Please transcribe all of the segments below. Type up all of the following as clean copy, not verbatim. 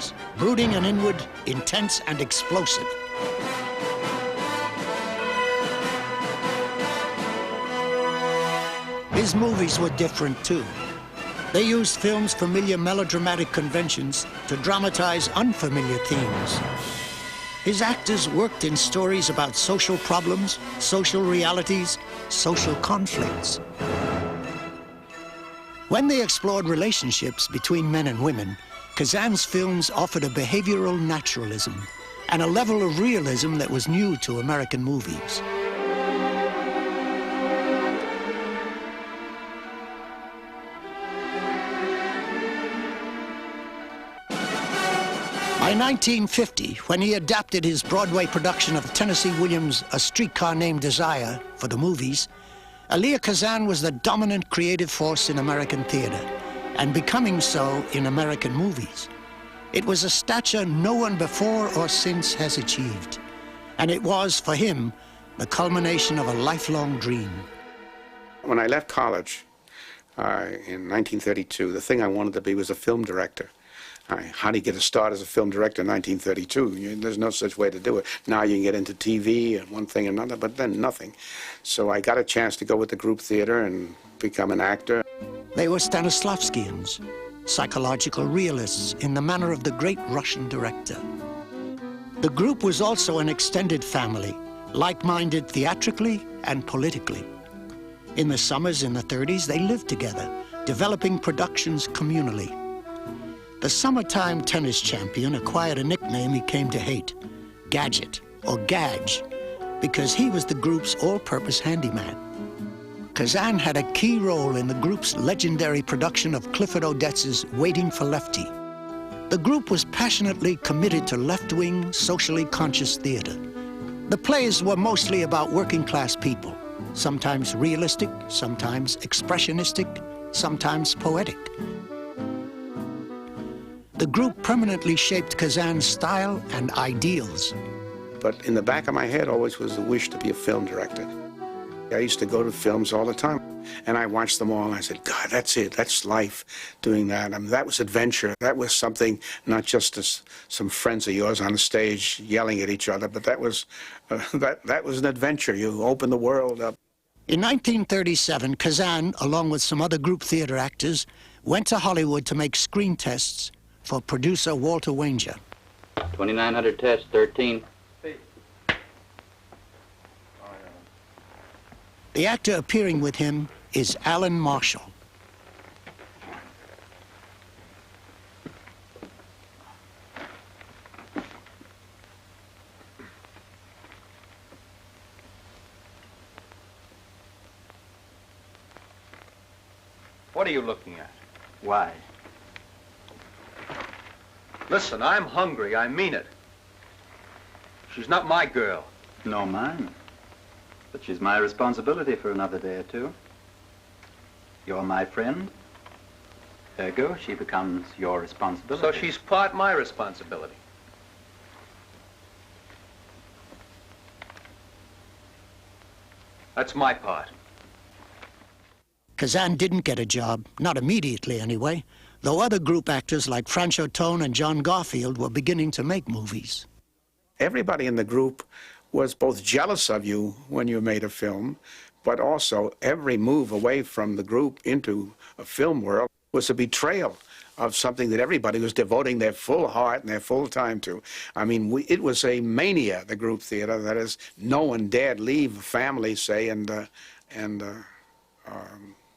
movies, brooding and inward, intense and explosive. His movies were different too. They used film's familiar melodramatic conventions to dramatize unfamiliar themes. His actors worked in stories about social problems, social realities, social conflicts. When they explored relationships between men and women, Kazan's films offered a behavioral naturalism and a level of realism that was new to American movies. By 1950, when he adapted his Broadway production of Tennessee Williams' A Streetcar Named Desire for the movies, Elia Kazan was the dominant creative force in American theater, and becoming so in American movies. It was a stature no one before or since has achieved, and it was, for him, the culmination of a lifelong dream. When I left college in 1932, the thing I wanted to be was a film director. How do you get a start as a film director in 1932? There's no such way to do it. Now you can get into TV and one thing and another, but then nothing. So I got a chance to go with the group theater and become an actor. They were Stanislavskians, psychological realists in the manner of the great Russian director. The group was also an extended family, like-minded theatrically and politically. In the summers in the 30s, they lived together, developing productions communally. The summertime tennis champion acquired a nickname he came to hate, Gadget, or Gadge, because he was the group's all-purpose handyman. Kazan had a key role in the group's legendary production of Clifford Odets's Waiting for Lefty. The group was passionately committed to left-wing, socially conscious theater. The plays were mostly about working-class people, sometimes realistic, sometimes expressionistic, sometimes poetic. The group permanently shaped Kazan's style and ideals. But in the back of my head always was the wish to be a film director. I used to go to films all the time, and I watched them all, and I said, God, that's it, that's life, doing that. I mean, that was adventure. That was something, not just as some friends of yours on the stage yelling at each other, but that was an adventure. You open the world up. In 1937, Kazan, along with some other group theater actors, went to Hollywood to make screen tests for producer Walter Wanger. 2900 test, 13. The actor appearing with him is Alan Marshall. What are you looking at? Why? Listen, I'm hungry. I mean it. She's not my girl. No, mine. But she's my responsibility for another day or two. You're my friend. Ergo, she becomes your responsibility. So she's part my responsibility. That's my part. Kazan didn't get a job, not immediately anyway, though other group actors like Francho Tone and John Garfield were beginning to make movies. Everybody in the group was both jealous of you when you made a film, but also every move away from the group into a film world was a betrayal of something that everybody was devoting their full heart and their full time to. I mean, it was a mania, the group theater. That is, no one dared leave a family, say, and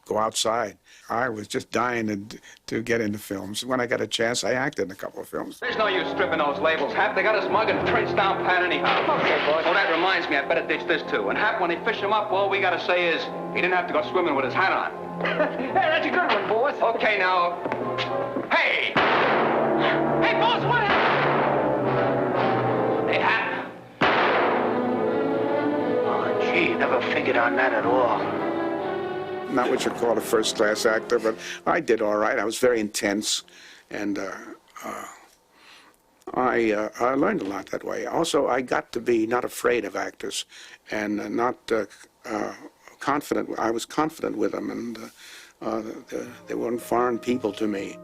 go outside. I was just dying to get into films. When I got a chance, I acted in a couple of films. There's no use stripping those labels, Hap. They got us mug and trench down pat anyhow. Okay, boss. Oh, that reminds me, I better ditch this too. And Hap, when they fish him up, all we gotta say is he didn't have to go swimming with his hat on. Hey, that's a good one, boss. Okay, now. Hey! Hey, boss, what happened? Hey, Hap. Oh, gee, never figured on that at all. Not what you call a first-class actor, but I did all right. I was very intense, and I learned a lot that way. Also, I got to be not afraid of actors, and not confident. I was confident with them, and they weren't foreign people to me.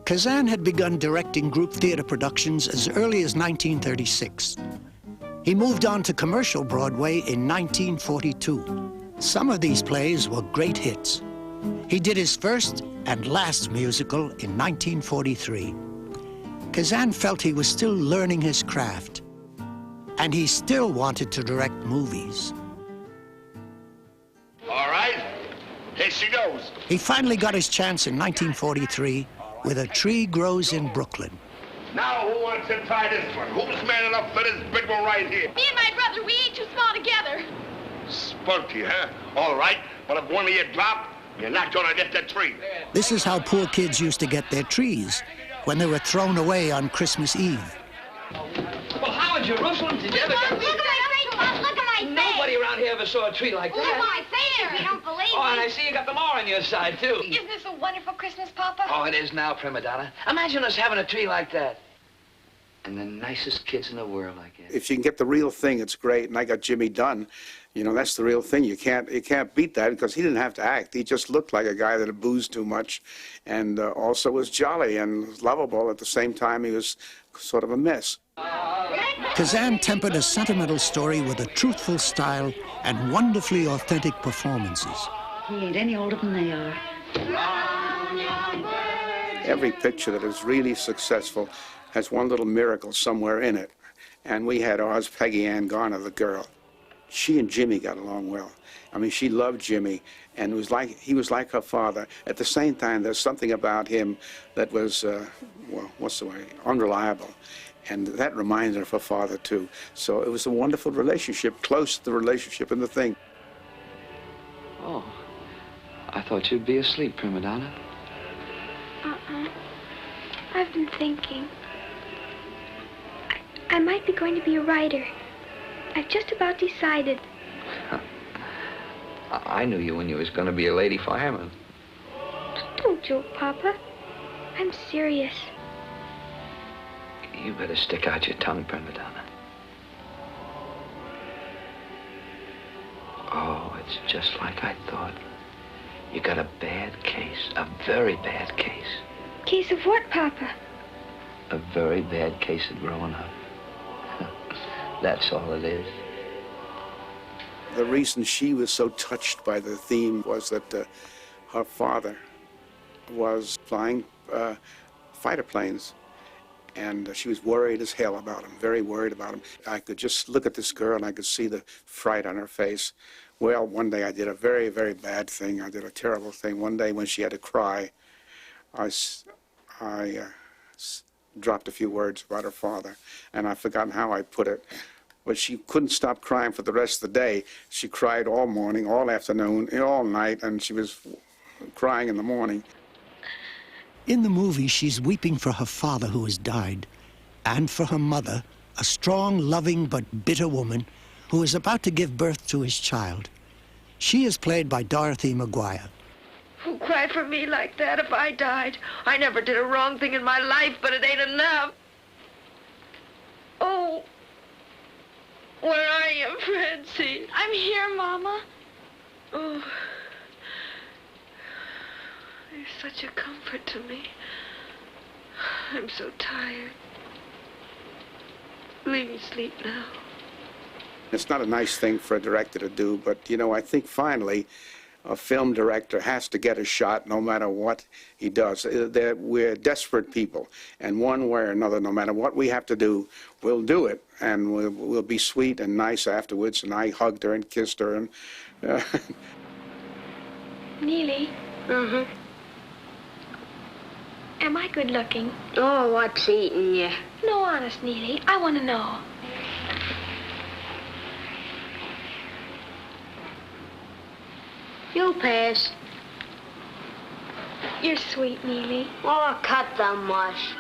Kazan had begun directing group theater productions as early as 1936. He moved on to commercial Broadway in 1942. Some of these plays were great hits. He did his first and last musical in 1943. Kazan felt he was still learning his craft, and he still wanted to direct movies. All right, here she goes. He finally got his chance in 1943 with A Tree Grows in Brooklyn. Now who wants to try this one? Who's man enough for this big one right here? Me and my brother, we ain't too small together. Spunky, huh? All right, but if one of you drop, you're not gonna get the tree. This is how poor kids used to get their trees when they were thrown away on Christmas Eve. Well, Howard, Jerusalem, did you ever get... Look at my face. Nobody around here ever saw a tree like that. Look at my face if you don't believe Oh, and me. I see you got them all on your side, too. Isn't this a wonderful Christmas, Papa? Oh, it is now, prima donna. Imagine us having a tree like that. And the nicest kids in the world, I guess. If you can get the real thing, it's great. And I got Jimmy Dunn. You know, that's the real thing. You can't beat that because he didn't have to act. He just looked like a guy that had boozed too much and also was jolly and lovable. At the same time, he was sort of a mess. Kazan tempered a sentimental story with a truthful style and wonderfully authentic performances. He ain't any older than they are. Every picture that is really successful has one little miracle somewhere in it. And we had ours, Peggy Ann Garner, the girl. She and Jimmy got along well. I mean, she loved Jimmy, and he was like her father. At the same time, there's something about him that was, well, what's the way, unreliable. And that reminded her of her father, too. So it was a wonderful relationship, close to the relationship in the thing. Oh, I thought you'd be asleep, prima donna. I've been thinking. I might be going to be a writer. I've just about decided. I knew you when you was going to be a lady fireman. Don't joke, Papa. I'm serious. You better stick out your tongue, prima donna. Oh, it's just like I thought. You got a bad case, a very bad case. Case of what, Papa? A very bad case of growing up. That's all it is. The reason she was so touched by the theme was that her father was flying fighter planes, and she was worried as hell about him, very worried about him. I could just look at this girl, and I could see the fright on her face. Well, one day I did a very, very bad thing. I did a terrible thing. One day when she had to cry, I dropped a few words about her father, and I've forgotten how I put it. But she couldn't stop crying for the rest of the day. She cried all morning, all afternoon, all night, and she was crying in the morning. In the movie, she's weeping for her father who has died, and for her mother, a strong, loving, but bitter woman who is about to give birth to his child. She is played by Dorothy Maguire. Who'd cry for me like that if I died? I never did a wrong thing in my life, but it ain't enough. Oh, where are you, Francie? I'm here, Mama. Oh, you're such a comfort to me. I'm so tired. Leave me sleep now. It's not a nice thing for a director to do, but, you know, I think finally a film director has to get a shot no matter what he does. We're desperate people, and one way or another, no matter what we have to do, we'll do it, and we'll be sweet and nice afterwards. And I hugged her and kissed her. And Neely? Mm-hmm. Am I good looking? Oh, what's eating you? No, honest, Neely. I want to know. You pass. You're sweet, Neely. Oh, cut the mush.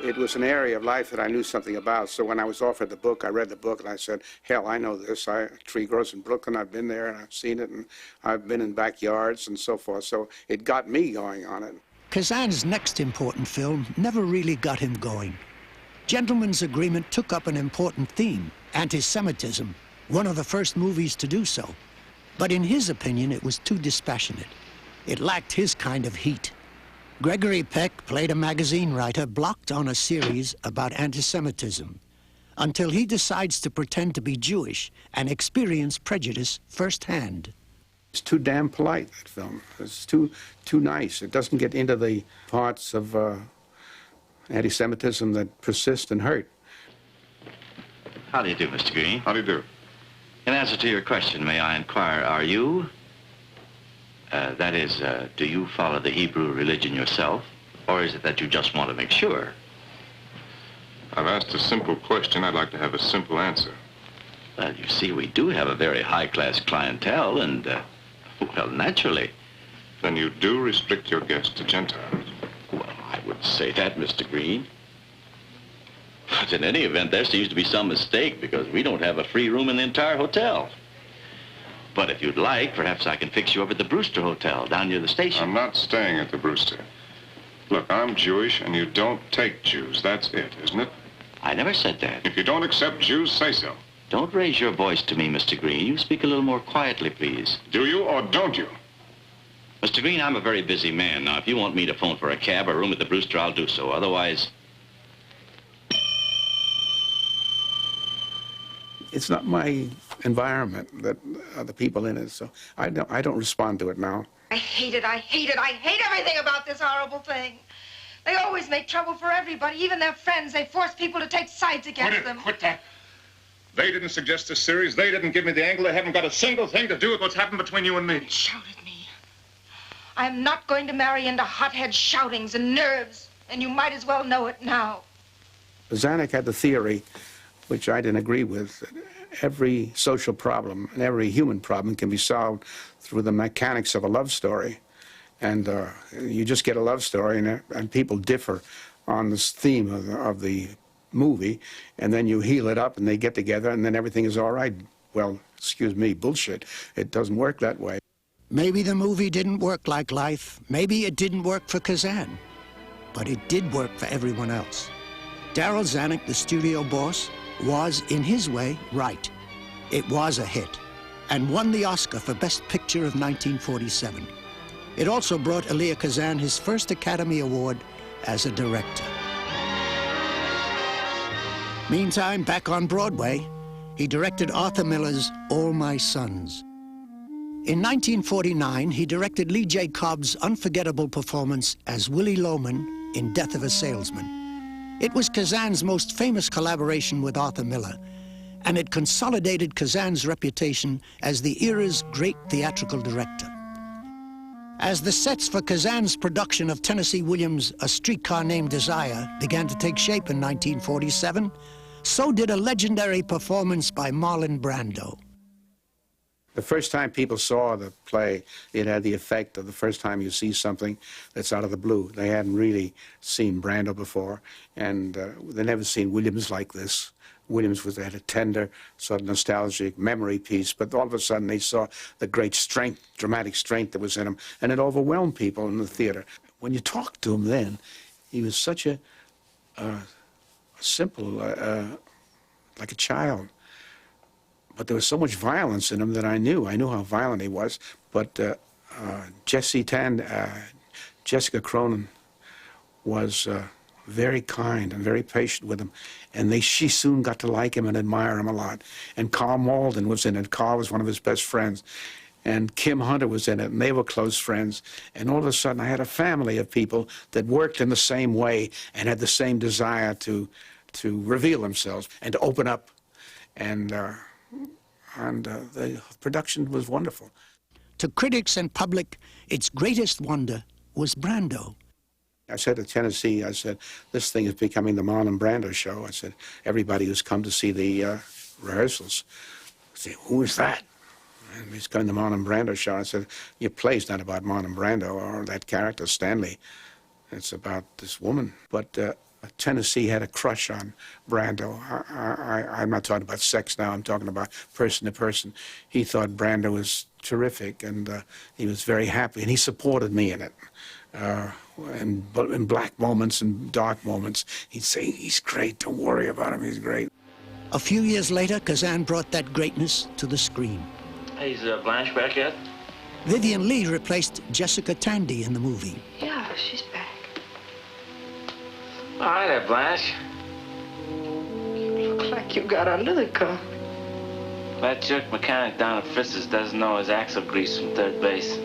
it was an area of life that I knew something about. So when I was offered the book, I read the book and I said, hell, I know this. A tree grows in Brooklyn. I've been there and I've seen it, and I've been in backyards and so forth. So it got me going on it. Kazan's next important film never really got him going. Gentleman's Agreement took up an important theme, anti-Semitism, one of the first movies to do so. But in his opinion, it was too dispassionate. It lacked his kind of heat. Gregory Peck played a magazine writer blocked on a series about anti-Semitism until he decides to pretend to be Jewish and experience prejudice firsthand. It's too damn polite, that film. It's too nice. It doesn't get into the parts of anti-Semitism that persist and hurt. How do you do, Mr. Green? How do you do? In answer to your question, may I inquire, are you, that is, do you follow the Hebrew religion yourself, or is it that you just want to make sure? I've asked a simple question. I'd like to have a simple answer. Well, you see, we do have a very high-class clientele, and, well, naturally. Then you do restrict your guests to Gentiles? Well, I wouldn't say that, Mr. Green. But in any event, there seems to be some mistake, because we don't have a free room in the entire hotel. But if you'd like, perhaps I can fix you up at the Brewster Hotel down near the station. I'm not staying at the Brewster. Look, I'm Jewish, and you don't take Jews. That's it, isn't it? I never said that. If you don't accept Jews, say so. Don't raise your voice to me, Mr. Green. You speak a little more quietly, please. Do you or don't you? Mr. Green, I'm a very busy man. Now, if you want me to phone for a cab or a room at the Brewster, I'll do so. Otherwise... It's not my environment, that the people in it, so I don't respond to it now. I hate it, I hate it, I hate everything about this horrible thing. They always make trouble for everybody, even their friends. They force people to take sides against them. Quit that. They didn't suggest this series. They didn't give me the angle. They haven't got a single thing to do with what's happened between you and me. Shout at me. I am not going to marry into hothead shoutings and nerves, and you might as well know it now. Zanuck had the theory, which I didn't agree with, that every social problem and every human problem can be solved through the mechanics of a love story. And you just get a love story, and people differ on this theme of the movie, and then you heal it up, and they get together, and then everything is all right. Well, excuse me, bullshit. It doesn't work that way. Maybe the movie didn't work like life. Maybe it didn't work for Kazan. But it did work for everyone else. Darryl Zanuck, the studio boss, was, in his way, right. It was a hit, and won the Oscar for Best Picture of 1947. It also brought Elia Kazan his first Academy Award as a director. Meantime, back on Broadway, he directed Arthur Miller's All My Sons. In 1949, he directed Lee J. Cobb's unforgettable performance as Willie Loman in Death of a Salesman. It was Kazan's most famous collaboration with Arthur Miller, and it consolidated Kazan's reputation as the era's great theatrical director. As the sets for Kazan's production of Tennessee Williams' A Streetcar Named Desire began to take shape in 1947, so did a legendary performance by Marlon Brando. The first time people saw the play, it had the effect of the first time you see something that's out of the blue. They hadn't really seen Brando before, and they'd never seen Williams like this. Williams had a tender, sort of nostalgic memory piece, but all of a sudden they saw the great strength, dramatic strength that was in him, and it overwhelmed people in the theater. When you talked to him then, he was such a simple, like a child. But there was so much violence in him that I knew how violent he was. But Jessica Cronin was very kind and very patient with him, and she soon got to like him and admire him a lot. And Carl Malden was in it. Carl was one of his best friends. And Kim Hunter was in it, and they were close friends. And all of a sudden, I had a family of people that worked in the same way and had the same desire to reveal themselves and to open up. And the production was wonderful. To critics and public, its greatest wonder was Brando. I said to Tennessee, I said, this thing is becoming the Marlon Brando show. I said, everybody who's come to see the rehearsals, say, who is that? And he's coming to the Marlon Brando show. I said, your play's not about Marlon Brando or that character, Stanley. It's about this woman. But Tennessee had a crush on Brando. I'm not talking about sex now. I'm talking about person to person. He thought Brando was terrific, and he was very happy, and he supported me in it. In black moments and dark moments, he'd say, he's great, don't worry about him, he's great. A few years later, Kazan brought that greatness to the screen. Hey, is Blanche back yet? Vivian Leigh replaced Jessica Tandy in the movie. Yeah, she's back. Hi there, Blanche. You look like you got a liquor. That jerk mechanic down at Fritz's doesn't know his axle grease from third base.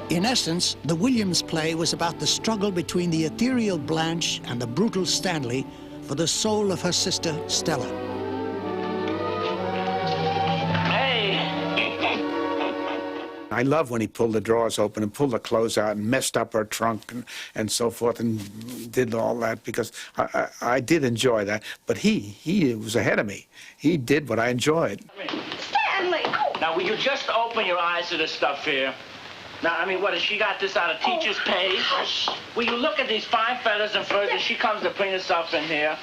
In essence, the Williams play was about the struggle between the ethereal Blanche and the brutal Stanley for the soul of her sister, Stella. I love when he pulled the drawers open and pulled the clothes out and messed up her trunk and so forth and did all that, because I did enjoy that. But he was ahead of me. He did what I enjoyed. Stanley! Oh. Now, will you just open your eyes to this stuff here? Now, I mean, what, has she got this out of teacher's pay? Will you look at these fine feathers and furs as she comes to bring herself in here?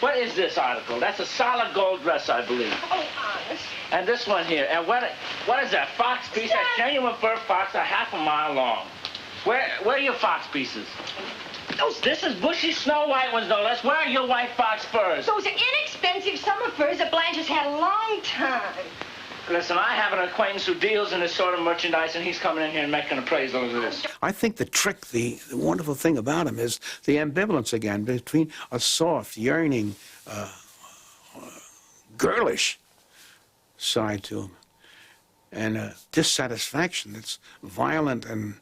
What is this article? That's a solid gold dress, I believe. Oh, honest. And this one here. And what is that, fox piece? That's genuine fur fox, a half a mile long. Where are your fox pieces? This is bushy Snow White ones, no less. Where are your white fox furs? Those are inexpensive summer furs that Blanche has had a long time. Listen, I have an acquaintance who deals in this sort of merchandise, and he's coming in here and making an appraisal of this. I think the trick, the wonderful thing about him is the ambivalence again between a soft, yearning, girlish side to him and a dissatisfaction that's violent and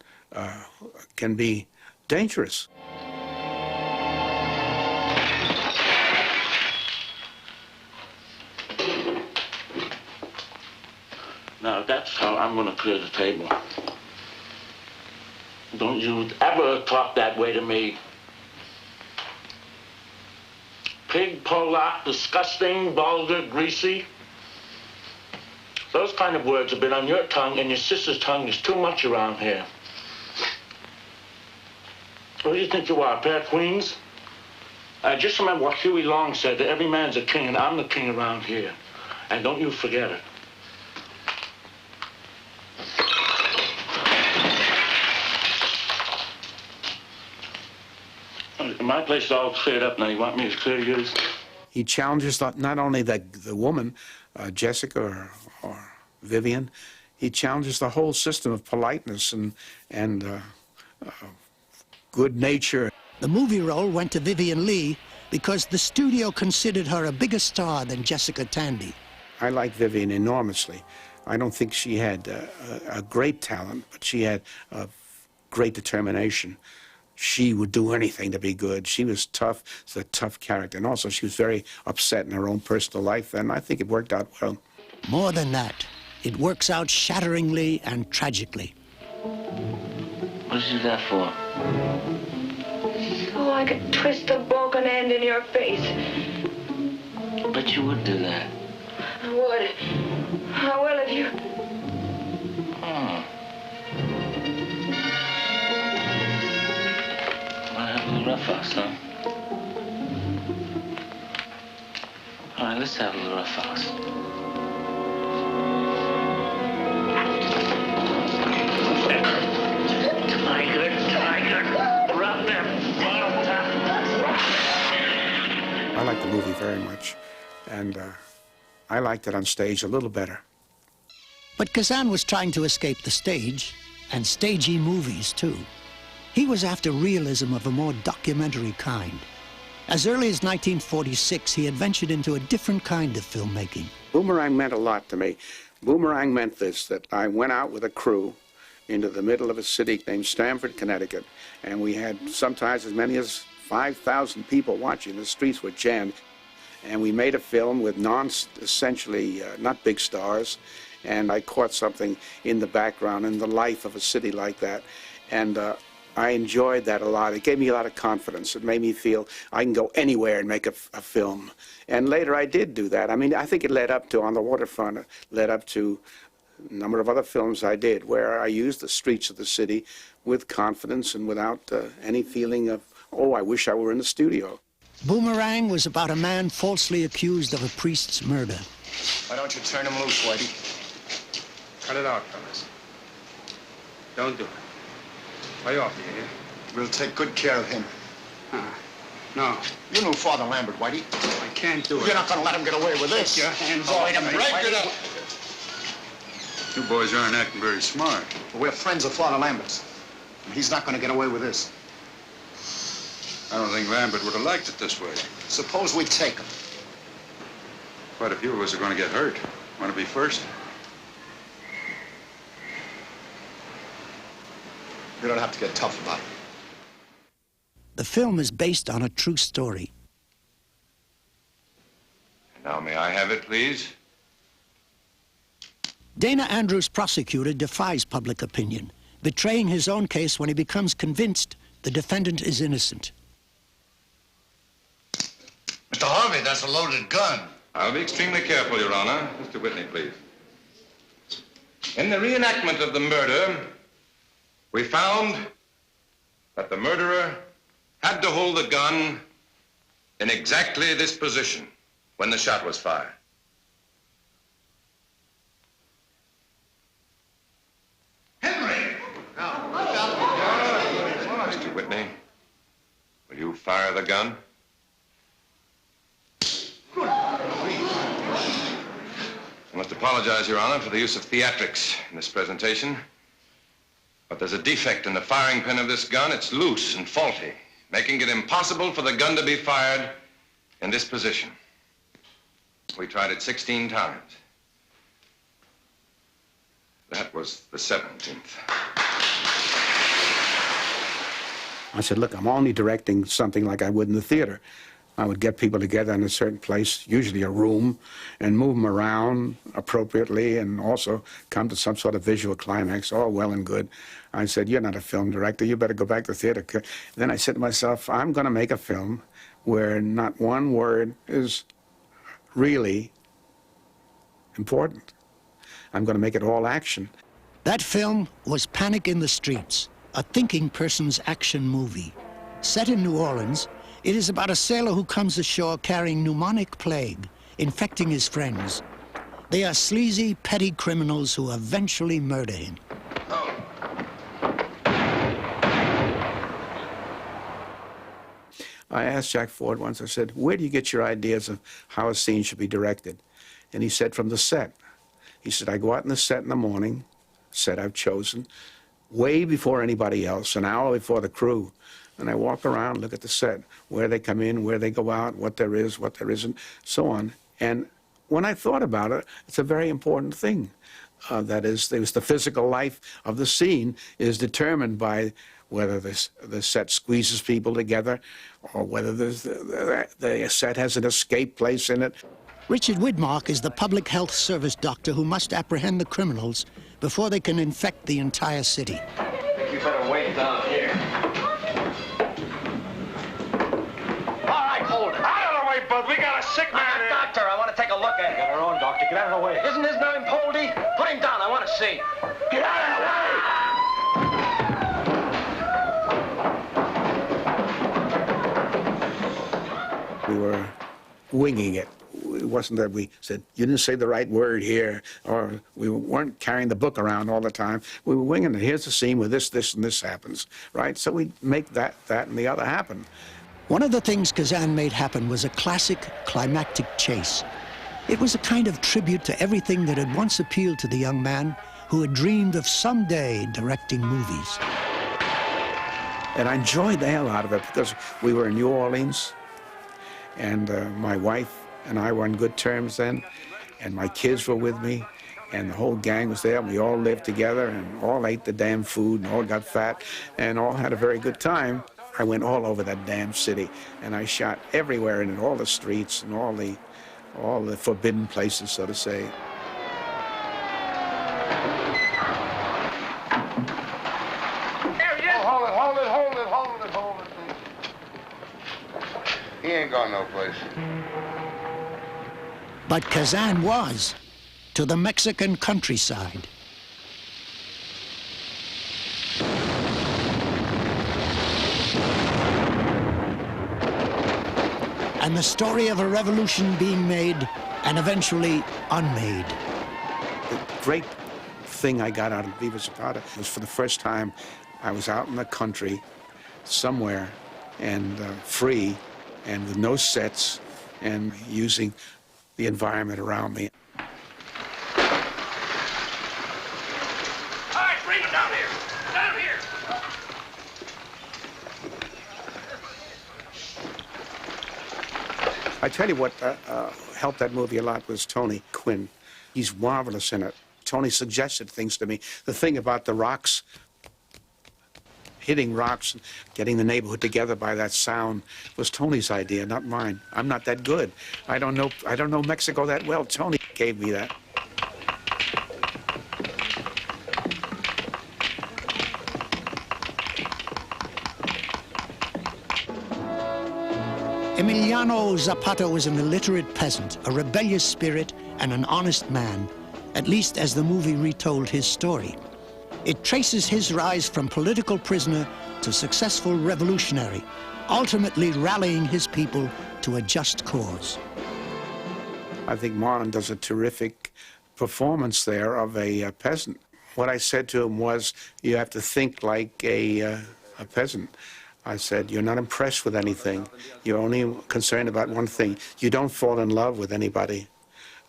can be dangerous. Now, that's how I'm going to clear the table. Don't you ever talk that way to me. Pig, Polak, disgusting, vulgar, greasy. Those kind of words have been on your tongue, and your sister's tongue is too much around here. Who do you think you are, a pair of queens? Just remember what Huey Long said, that every man's a king, and I'm the king around here. And don't you forget it. My place is all cleared up now. You want me to clear yours? He challenges not only the woman, Jessica or Vivian, he challenges the whole system of politeness and good nature. The movie role went to Vivian Leigh because the studio considered her a bigger star than Jessica Tandy. I like Vivian enormously. I don't think she had a great talent, but she had great determination. She would do anything to be good. She was tough. She's a tough character. And also, she was very upset in her own personal life, and I think it worked out well. More than that, it works out shatteringly and tragically. What did you do that for? So I could twist a broken end in your face. But you would do that. I would. I will if you... Oh. Might have a little rough house, huh? All right, let's have a little rough house. Tiger, rough them, bottom top. I like the movie very much, and I liked it on stage a little better. But Kazan was trying to escape the stage, and stagey movies, too. He was after realism of a more documentary kind. As early as 1946, he had ventured into a different kind of filmmaking. Boomerang meant a lot to me. Boomerang meant this, that I went out with a crew into the middle of a city named Stamford, Connecticut, and we had sometimes as many as 5,000 people watching. The streets were jammed. And we made a film with essentially not big stars, and I caught something in the background, in the life of a city like that. And I enjoyed that a lot. It gave me a lot of confidence. It made me feel I can go anywhere and make a film. And later I did do that. I mean, I think it led up to On the Waterfront, it led up to a number of other films I did where I used the streets of the city with confidence and without any feeling of, oh, I wish I were in the studio. Boomerang was about a man falsely accused of a priest's murder. Why don't you turn him loose, Whitey? Cut it out, fellas. Don't do it. Lay off, you hear? We'll take good care of him. No. You knew Father Lambert, Whitey. I can't do it. You're not going to let him get away with this. Take your hands off him. Break it up. You boys aren't acting very smart. We're friends of Father Lambert's. He's not going to get away with this. I don't think Lambert would have liked it this way. Suppose we take him. Quite a few of us are going to get hurt. Want to be first? You don't have to get tough about it. The film is based on a true story. Now, may I have it, please? Dana Andrews' prosecutor defies public opinion, betraying his own case when he becomes convinced the defendant is innocent. Mr. Harvey, that's a loaded gun. I'll be extremely careful, Your Honor. Mr. Whitney, please. In the reenactment of the murder, we found that the murderer had to hold the gun in exactly this position when the shot was fired. Henry! Mr. Whitney, will you fire the gun? I must apologize, Your Honor, for the use of theatrics in this presentation. But there's a defect in the firing pin of this gun. It's loose and faulty, making it impossible for the gun to be fired in this position. We tried it 16 times. That was the 17th. I said, look, I'm only directing something like I would in the theater. I would get people together in a certain place, usually a room, and move them around appropriately and also come to some sort of visual climax, all well and good. I said, you're not a film director. You better go back to theater. Then I said to myself, I'm going to make a film where not one word is really important. I'm going to make it all action. That film was Panic in the Streets, a thinking person's action movie. Set in New Orleans, it is about a sailor who comes ashore carrying pneumonic plague, infecting his friends. They are sleazy, petty criminals who eventually murder him. I asked Jack Ford once, I said, where do you get your ideas of how a scene should be directed? And he said, from the set. He said, I go out in the set in the morning, set I've chosen, way before anybody else, an hour before the crew. And I walk around, look at the set, where they come in, where they go out, what there is, what there isn't, so on. And when I thought about it, it's a very important thing. That is, the physical life of the scene is determined by whether the set squeezes people together or whether the set has an escape place in it. Richard Widmark is the public health service doctor who must apprehend the criminals before they can infect the entire city. I think you better wait down here. All right, hold it. Out of the way, Bud. We got a sick man here. Doctor, I want to take a look at him. Get our own doctor. Get out of the way. Isn't his name Poldy? Put him down. I want to see. Get out of the way! We were winging it. It wasn't that we said, you didn't say the right word here, or we weren't carrying the book around all the time. We were winging it. Here's the scene where this, and this happens, right? So we make that, and the other happen. One of the things Kazan made happen was a classic climactic chase. It was a kind of tribute to everything that had once appealed to the young man who had dreamed of someday directing movies. And I enjoyed the hell out of it because we were in New Orleans, and my wife and I were on good terms then, and my kids were with me, and the whole gang was there, and we all lived together, and all ate the damn food, and all got fat, and all had a very good time. I went all over that damn city, and I shot everywhere in it, all the streets and all the forbidden places, so to say. There he is. Hold it. He ain't gone no place. But Kazan was, to the Mexican countryside. And the story of a revolution being made and eventually unmade. The great thing I got out of Viva Zapata was for the first time I was out in the country somewhere and free and with no sets and using the environment around me. All right, bring him down here. Down here. I tell you what helped that movie a lot was Tony Quinn. He's marvelous in it. Tony suggested things to me. The thing about the rocks, hitting rocks, and getting the neighborhood together by that sound was Tony's idea, not mine. I'm not that good. I don't know Mexico that well. Tony gave me that. Emiliano Zapata was an illiterate peasant, a rebellious spirit, and an honest man, at least as the movie retold his story. It traces his rise from political prisoner to successful revolutionary, ultimately rallying his people to a just cause. I think Marlon does a terrific performance there of a peasant. What I said to him was, you have to think like a peasant. I said, you're not impressed with anything. You're only concerned about one thing. You don't fall in love with anybody.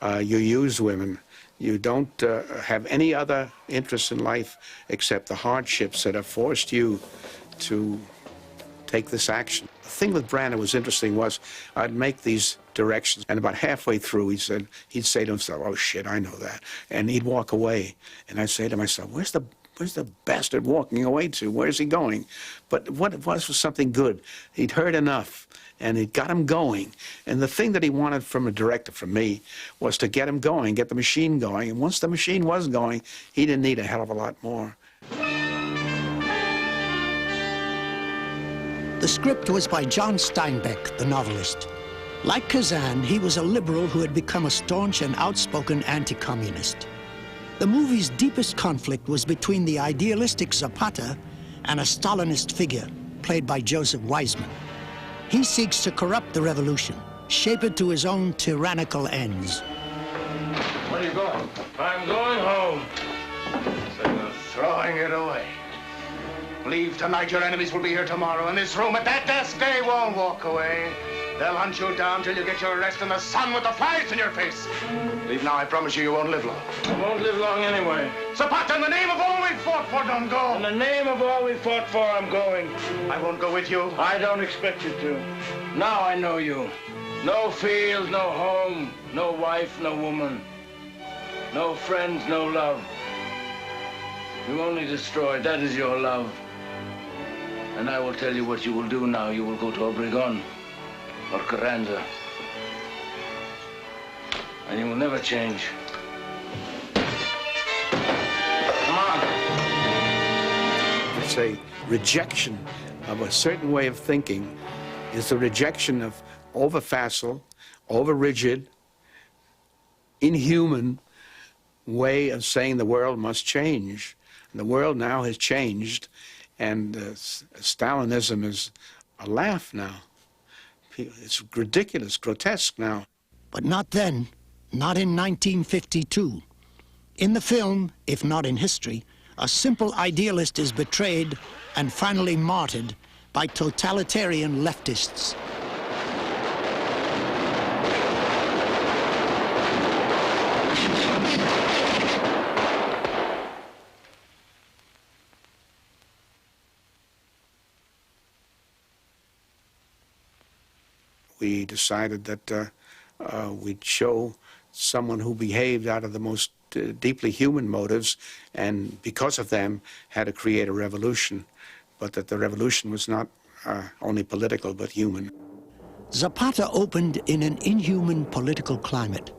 You use women. You don't have any other interest in life except the hardships that have forced you to take this action. The thing with Brandon was interesting was I'd make these directions, and about halfway through he'd say to himself, oh shit, I know that. And he'd walk away, and I'd say to myself, where's the bastard walking away to? Where's he going? But what it was something good. He'd heard enough, and it got him going. And the thing that he wanted from a director, from me, was to get him going, get the machine going. And once the machine was going, he didn't need a hell of a lot more. The script was by John Steinbeck, the novelist. Like Kazan, he was a liberal who had become a staunch and outspoken anti-communist. The movie's deepest conflict was between the idealistic Zapata and a Stalinist figure, played by Joseph Weisman. He seeks to corrupt the revolution, shape it to his own tyrannical ends. Where are you going? I'm going home. So you're throwing it away. Leave tonight, your enemies will be here tomorrow. In this room at that desk, they won't walk away. They'll hunt you down till you get your rest in the sun with the flies in your face. Leave now, I promise you, you won't live long. I won't live long anyway. Zapata, in the name of all we fought for, don't go. In the name of all we fought for, I'm going. I won't go with you. I don't expect you to. Now I know you. No field, no home, no wife, no woman. No friends, no love. You only destroyed, that is your love. And I will tell you what you will do now. You will go to Obregon or Carranza. And you will never change. Come on. It's a rejection of a certain way of thinking. It's a rejection of over-facile, over-rigid, inhuman way of saying the world must change. And the world now has changed, and Stalinism is a laugh now. It's ridiculous, grotesque now. But not then, not in 1952. In the film, if not in history, a simple idealist is betrayed and finally martyred by totalitarian leftists. We decided that we'd show someone who behaved out of the most deeply human motives, and because of them had to create a revolution, but that the revolution was not only political but human. Zapata opened in an inhuman political climate.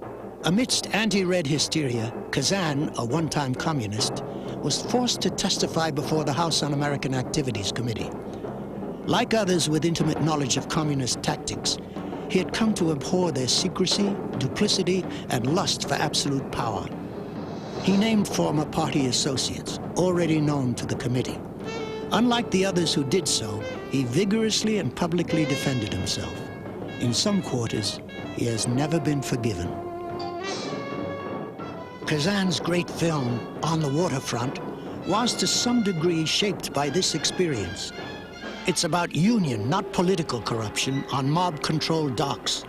Amidst anti-red hysteria, Kazan, a one-time communist, was forced to testify before the House Un-American Activities Committee. Like others with intimate knowledge of communist tactics, he had come to abhor their secrecy, duplicity, and lust for absolute power. He named former party associates, already known to the committee. Unlike the others who did so, he vigorously and publicly defended himself. In some quarters, he has never been forgiven. Kazan's great film, On the Waterfront, was to some degree shaped by this experience. It's about union, not political corruption, on mob-controlled docks.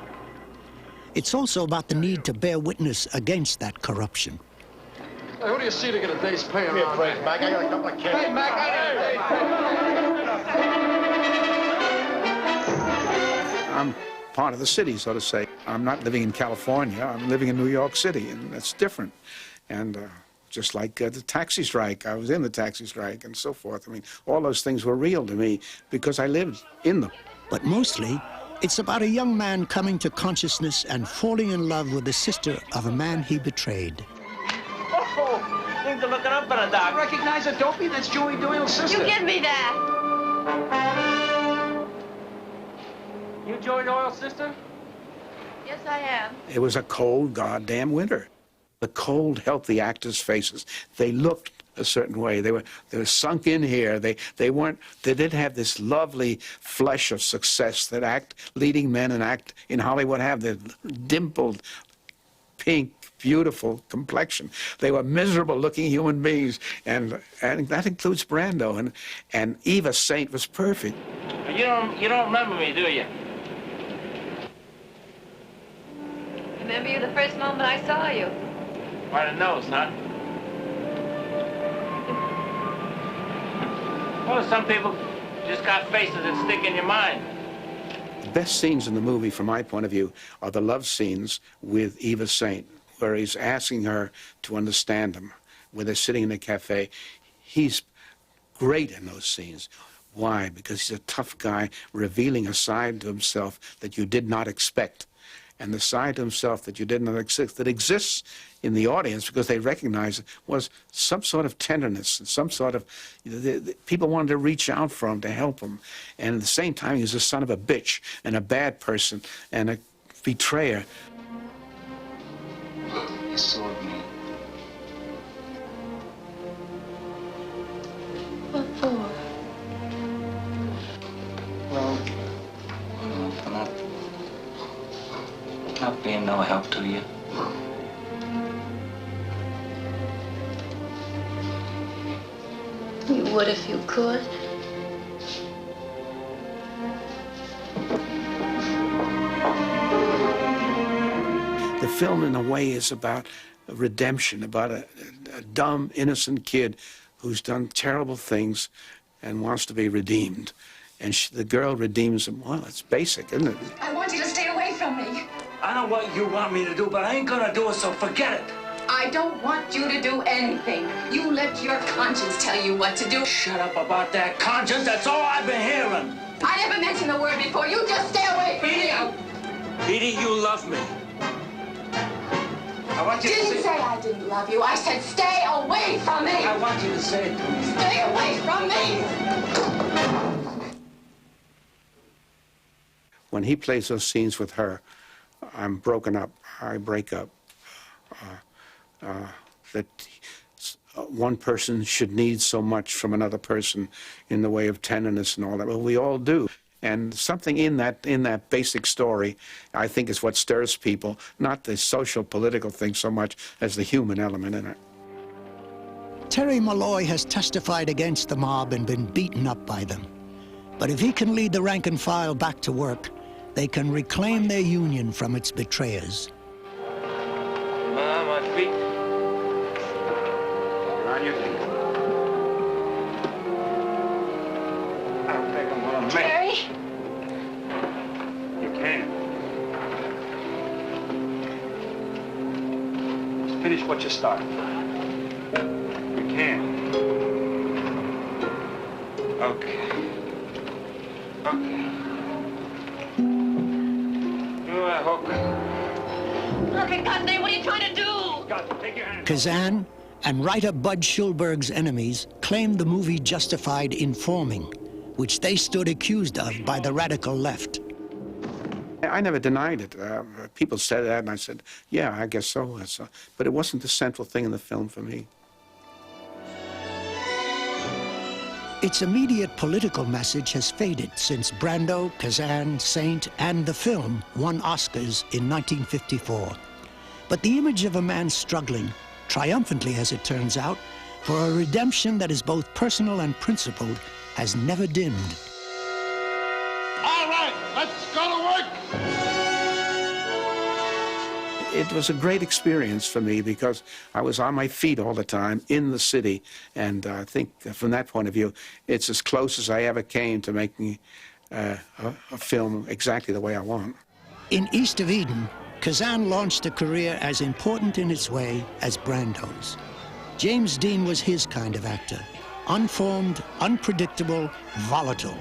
It's also about the need to bear witness against that corruption. Hey, who do you see to get a day's pay around? Give me a break, Mac. I got a couple of kids. Hey, Mac, I'm part of the city, so to say. I'm not living in California, I'm living in New York City, and that's different. And just like the taxi strike, I was in the taxi strike and so forth. I mean, all those things were real to me because I lived in them. But mostly, it's about a young man coming to consciousness and falling in love with the sister of a man he betrayed. Oh, things are looking up in a doc. Recognize a dopey? That's Joey Doyle's sister. You give me that. You Joey Doyle's sister? Yes, I am. It was a cold, goddamn winter. The cold helped the actors' faces. They looked a certain way. They were sunk in here. They didn't have this lovely flesh of success that leading men and act in Hollywood have, the dimpled, pink, beautiful complexion. They were miserable-looking human beings, and that includes Brando. And Eva Saint was perfect. You don't remember me, do you? Remember you the first moment I saw you. By the nose, huh? Well, some people just got faces that stick in your mind. The best scenes in the movie, from my point of view, are the love scenes with Eva Saint, where he's asking her to understand him, where they're sitting in a cafe. He's great in those scenes. Why? Because he's a tough guy revealing a side to himself that you did not expect. And the side to himself that you did not expect, that exists in the audience because they recognize it, was some sort of tenderness and some sort of, people wanted to reach out for him to help him. And at the same time, he was a son of a bitch and a bad person and a betrayer. You saw me. What for? Well, for not being no help to you. You would if you could. The film, in a way, is about redemption, about a dumb, innocent kid who's done terrible things and wants to be redeemed. And the girl redeems him. Well, it's basic, isn't it? I want you to stay away from me. I know what you want me to do, but I ain't gonna do it, so forget it. I don't want you to do anything. You let your conscience tell you what to do. Shut up about that conscience. That's all I've been hearing. I never mentioned the word before. You just stay away from me. Edie, you love me. I want you to Didn't say I didn't love you. I said stay away from me. I want you to say it to me. Stay away from me. When he plays those scenes with her, I'm broken up. I break up. That one person should need so much from another person in the way of tenderness and all that. Well, we all do. And something in that basic story, I think, is what stirs people, not the social, political thing so much as the human element in it. Terry Malloy has testified against the mob and been beaten up by them. But if he can lead the rank and file back to work, they can reclaim their union from its betrayers. My feet. You're on your feet. I don't think I'm gonna make it. Terry? You can. Just finish what you started. You can. Okay. Okay. Do that hook. Look, in God's name, what are you trying to do? Got to take your hand. Kazan and writer Bud Schulberg's enemies claimed the movie justified informing, which they stood accused of by the radical left. I never denied it. People said that, and I said, yeah, I guess so. But it wasn't the central thing in the film for me. Its immediate political message has faded since Brando, Kazan, Saint, and the film won Oscars in 1954. But the image of a man struggling, triumphantly as it turns out, for a redemption that is both personal and principled, has never dimmed. All right, let's go to work. It was a great experience for me because I was on my feet all the time in the city, and I think from that point of view, it's as close as I ever came to making a film exactly the way I want. In East of Eden, Kazan launched a career as important in its way as Brando's. James Dean was his kind of actor. Unformed, unpredictable, volatile.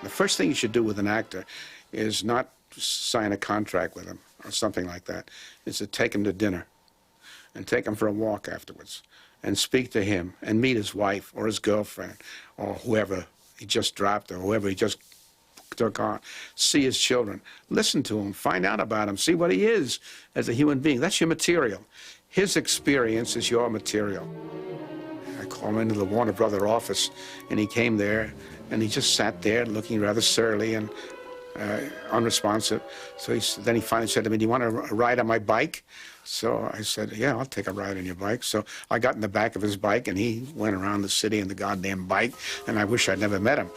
The first thing you should do with an actor is not sign a contract with him or something like that. Is to take him to dinner and take him for a walk afterwards and speak to him and meet his wife or his girlfriend or whoever he just dropped or whoever he just took on. See his children. Listen to him. Find out about him. See what he is as a human being. That's your material. His experience is your material. I called him into the Warner Brother office, and he came there, and he just sat there looking rather surly and unresponsive. So then he finally said to me, "Do you want a ride on my bike?" So I said, "Yeah, I'll take a ride on your bike." So I got in the back of his bike, and he went around the city in the goddamn bike, and I wish I'd never met him.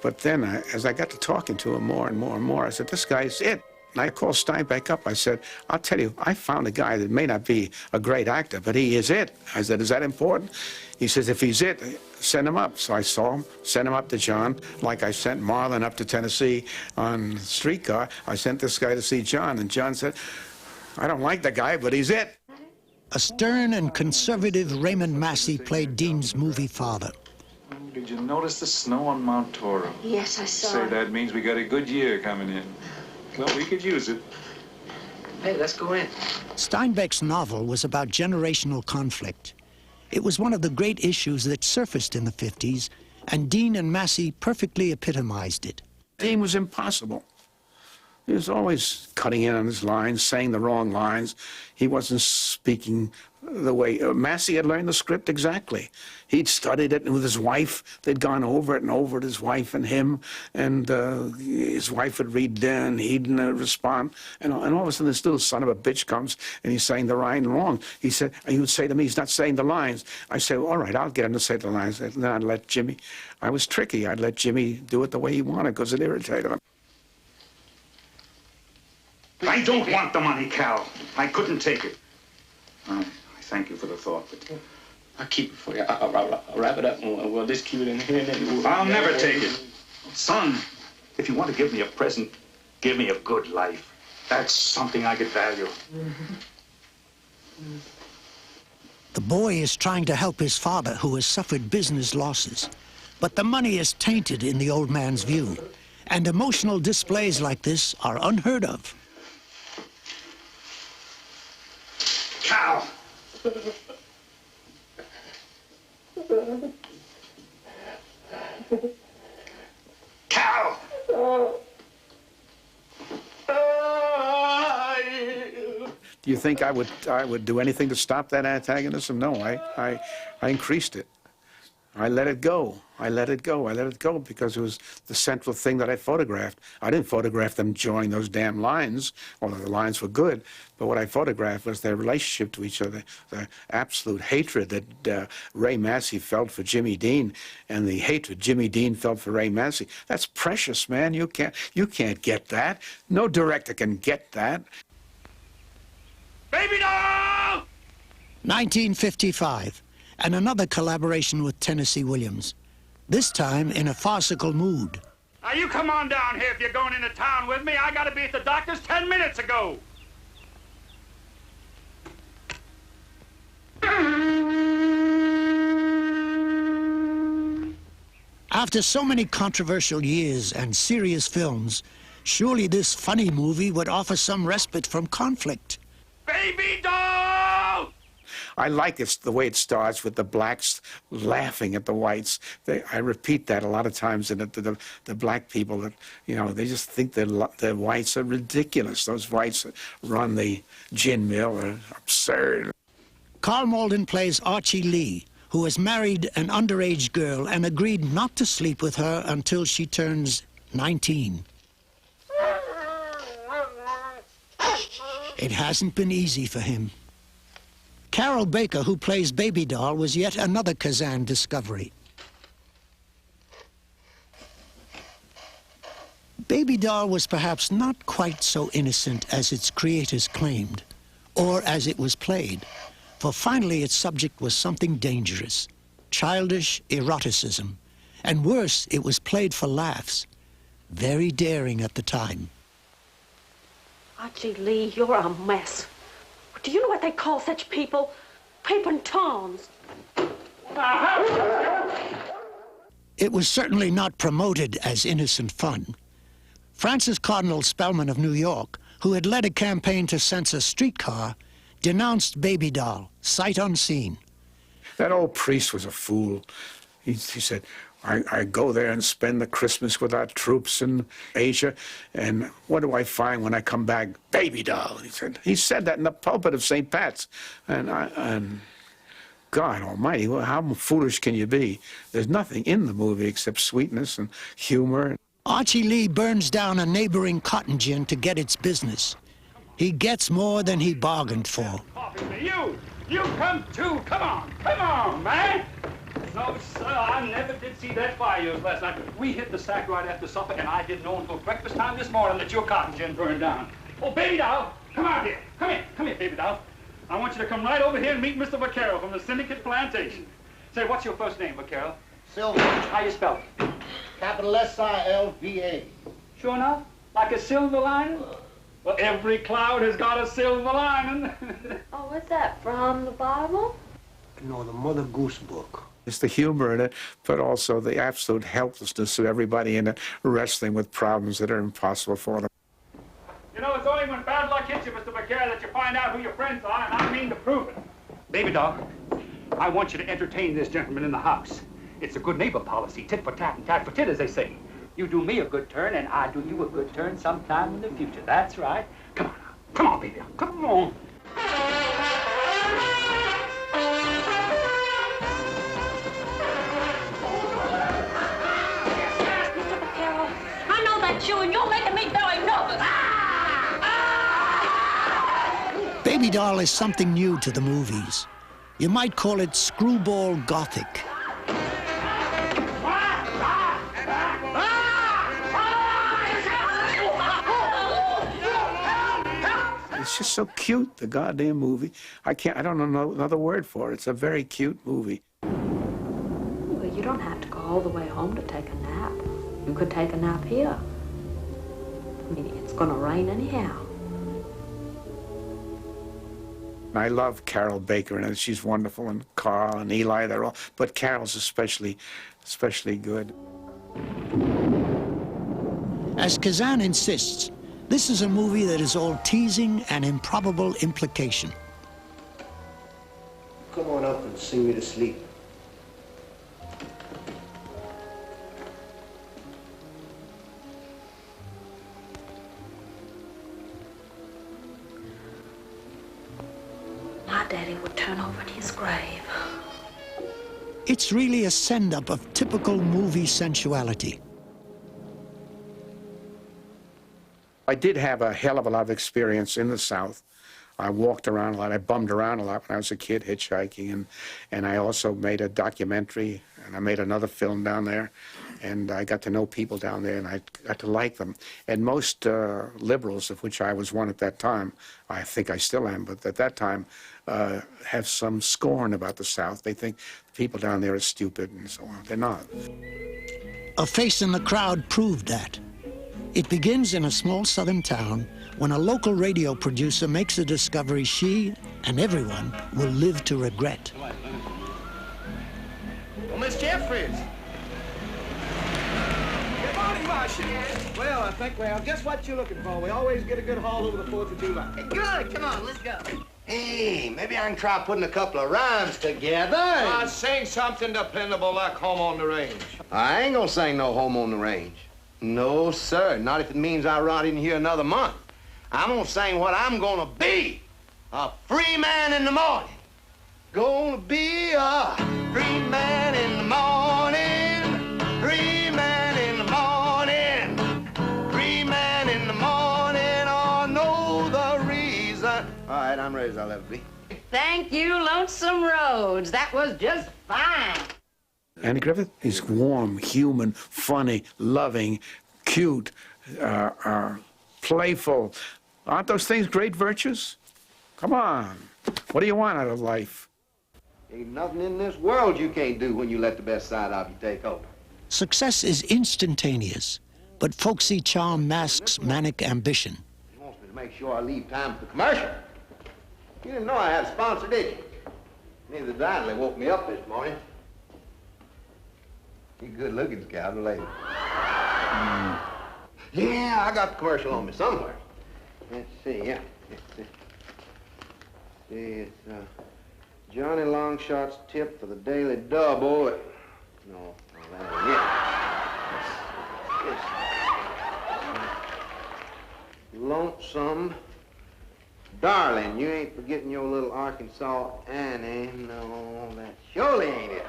But then, as I got to talking to him more and more and more, I said, "This guy's it." And I called Steinbeck up. I said, "I'll tell you, I found a guy that may not be a great actor, but he is it." I said, "Is that important?" He says, "If he's it, send him up." So I saw him, sent him up to John, like I sent Marlon up to Tennessee on streetcar. I sent this guy to see John, and John said, "I don't like the guy, but he's it." A stern and conservative Raymond Massey played Dean's movie father. Did you notice the snow on Mount Toro? Yes, I saw Say it. that means we got a good year coming in. Well, we could use it. Hey, let's go in. Steinbeck's novel was about generational conflict. It was one of the great issues that surfaced in the 50s, and Dean and Massey perfectly epitomized it. Dean was impossible. He was always cutting in on his lines, saying the wrong lines. He wasn't speaking the way Massey had learned the script exactly. He'd studied it with his wife. They'd gone over it and over it, his wife and him, and his wife would read and he'd respond. And all of a sudden, this little son of a bitch comes and he's saying the line wrong. He said, he would say to me, "He's not saying the lines." I said, "All right, I'll get him to say the lines." And then I'd let Jimmy. I was tricky. I'd let Jimmy do it the way he wanted because it irritated him. I don't want the money, Cal. I couldn't take it. I thank you for the thought, but I'll keep it for you. I'll wrap it up and we'll just keep it in here and then I'll never take it. Son, if you want to give me a present, give me a good life. That's something I could value. The boy is trying to help his father, who has suffered business losses. But the money is tainted in the old man's view, and emotional displays like this are unheard of. Cal! Cal! Do you think I would do anything to stop that antagonism? No, I increased it. I let it go. I let it go. I let it go because it was the central thing that I photographed. I didn't photograph them drawing those damn lines, although the lines were good. But what I photographed was their relationship to each other, the absolute hatred that Ray Massey felt for Jimmy Dean, and the hatred Jimmy Dean felt for Ray Massey. That's precious, man. You can't get that. No director can get that. Baby doll! 1955. And another collaboration with Tennessee Williams, this time in a farcical mood. Now, you come on down here if you're going into town with me. I got to be at the doctor's 10 minutes ago. After so many controversial years and serious films, surely this funny movie would offer some respite from conflict. Baby doll! I like it the way it starts with the blacks laughing at the whites. I repeat that a lot of times, and the black people that they just think the whites are ridiculous. Those whites that run the gin mill are absurd. Carl Malden plays Archie Lee, who has married an underage girl and agreed not to sleep with her until she turns 19. It hasn't been easy for him. Carol Baker, who plays Baby Doll, was yet another Kazan discovery. Baby Doll was perhaps not quite so innocent as its creators claimed, or as it was played, for finally its subject was something dangerous, childish eroticism, and worse, it was played for laughs, very daring at the time. Archie Lee, you're a mess. Do you know what they call such people? Peeping Toms. It was certainly not promoted as innocent fun. Francis Cardinal Spellman of New York, who had led a campaign to censor Streetcar, denounced Baby Doll, sight unseen. That old priest was a fool. He said, I go there and spend the Christmas with our troops in Asia, and what do I find when I come back? Baby Doll, he said that in the pulpit of St. Pat's. And God almighty, well, how foolish can you be? There's nothing in the movie except sweetness and humor. Archie Lee burns down a neighboring cotton gin to get its business. He gets more than he bargained for. You come too. Come on, man. No, sir, I never did see that fire yours last night. We hit the sack right after supper, and I didn't know until breakfast time this morning that your cotton gin burned down. Oh, Baby Doll, come out here. Come here, Baby Doll. I want you to come right over here and meet Mr. Vaquero from the Syndicate Plantation. Say, what's your first name, Vaquero? Silva. How you spell it? Capital S-I-L-V-A. Sure enough? Like a silver lining? Well, every cloud has got a silver lining. Oh, what's that, from the Bible? No, the Mother Goose book. It's the humor in it, but also the absolute helplessness of everybody in it, wrestling with problems that are impossible for them. You know, it's only when bad luck hits you, Mr. Vaquero, that you find out who your friends are, and I mean to prove it. Baby Doll, I want you to entertain this gentleman in the house. It's a good neighbor policy, tit for tat and tat for tit, as they say. You do me a good turn, and I do you a good turn sometime in the future. That's right. Come on now. Come on, baby. Come on. Mr. Vaquero, I know that's you, and you're making me very nervous. Baby Doll is something new to the movies. You might call it screwball gothic. It's just so cute, the goddamn movie. I don't know another word for it. It's a very cute movie. Well, you don't have to go all the way home to take a nap. You could take a nap here. I mean, it's gonna rain anyhow. I love Carol Baker, and she's wonderful, and Carl and Eli, they're all, but Carol's especially good. As Kazan insists, this is a movie that is all teasing and improbable implication. Come on up and sing me to sleep. My daddy would turn over in his grave. It's really a send-up of typical movie sensuality. I did have a hell of a lot of experience in the South. I walked around a lot. I bummed around a lot when I was a kid hitchhiking, and I also made a documentary, and I made another film down there, and I got to know people down there, and I got to like them. And most liberals, of which I was one at that time, I think I still am, but at that time, have some scorn about the South. They think the people down there are stupid and so on. They're not. A Face in the Crowd proved that. It begins in a small southern town when a local radio producer makes a discovery she and everyone will live to regret. Well, Miss Jeffries. Good morning, Marcia. Well, I think we have just what you're looking for. We always get a good haul over the 4th of July. Good, come on, let's go. Hey, maybe I can try putting a couple of rhymes together. Sing something dependable like Home on the Range. I ain't gonna sing no Home on the Range. No, sir, not if it means I rot in here another month. I'm gonna sing what I'm gonna be. A free man in the morning. Gonna be a free man in the morning. Free man in the morning. Free man in the morning. Oh, know the reason. All right, I'm ready as I'll ever be. Thank you, Lonesome Rhodes. That was just fine. Andy Griffith is warm, human, funny, loving, cute, playful. Aren't those things great virtues? Come on. What do you want out of life? Ain't nothing in this world you can't do when you let the best side of you take over. Success is instantaneous, but folksy charm masks manic ambition. He wants me to to make sure I leave time for the commercial. You didn't know I had a sponsor, did you? Neither did I. They woke me up this morning. You good looking, Scout, lady. Yeah, I got the commercial on me somewhere. Let's see, yeah. It's Johnny Longshot's tip for the Daily Double. No, that ain't it. Lonesome Darling, you ain't forgetting your little Arkansas Annie. No, that surely ain't it.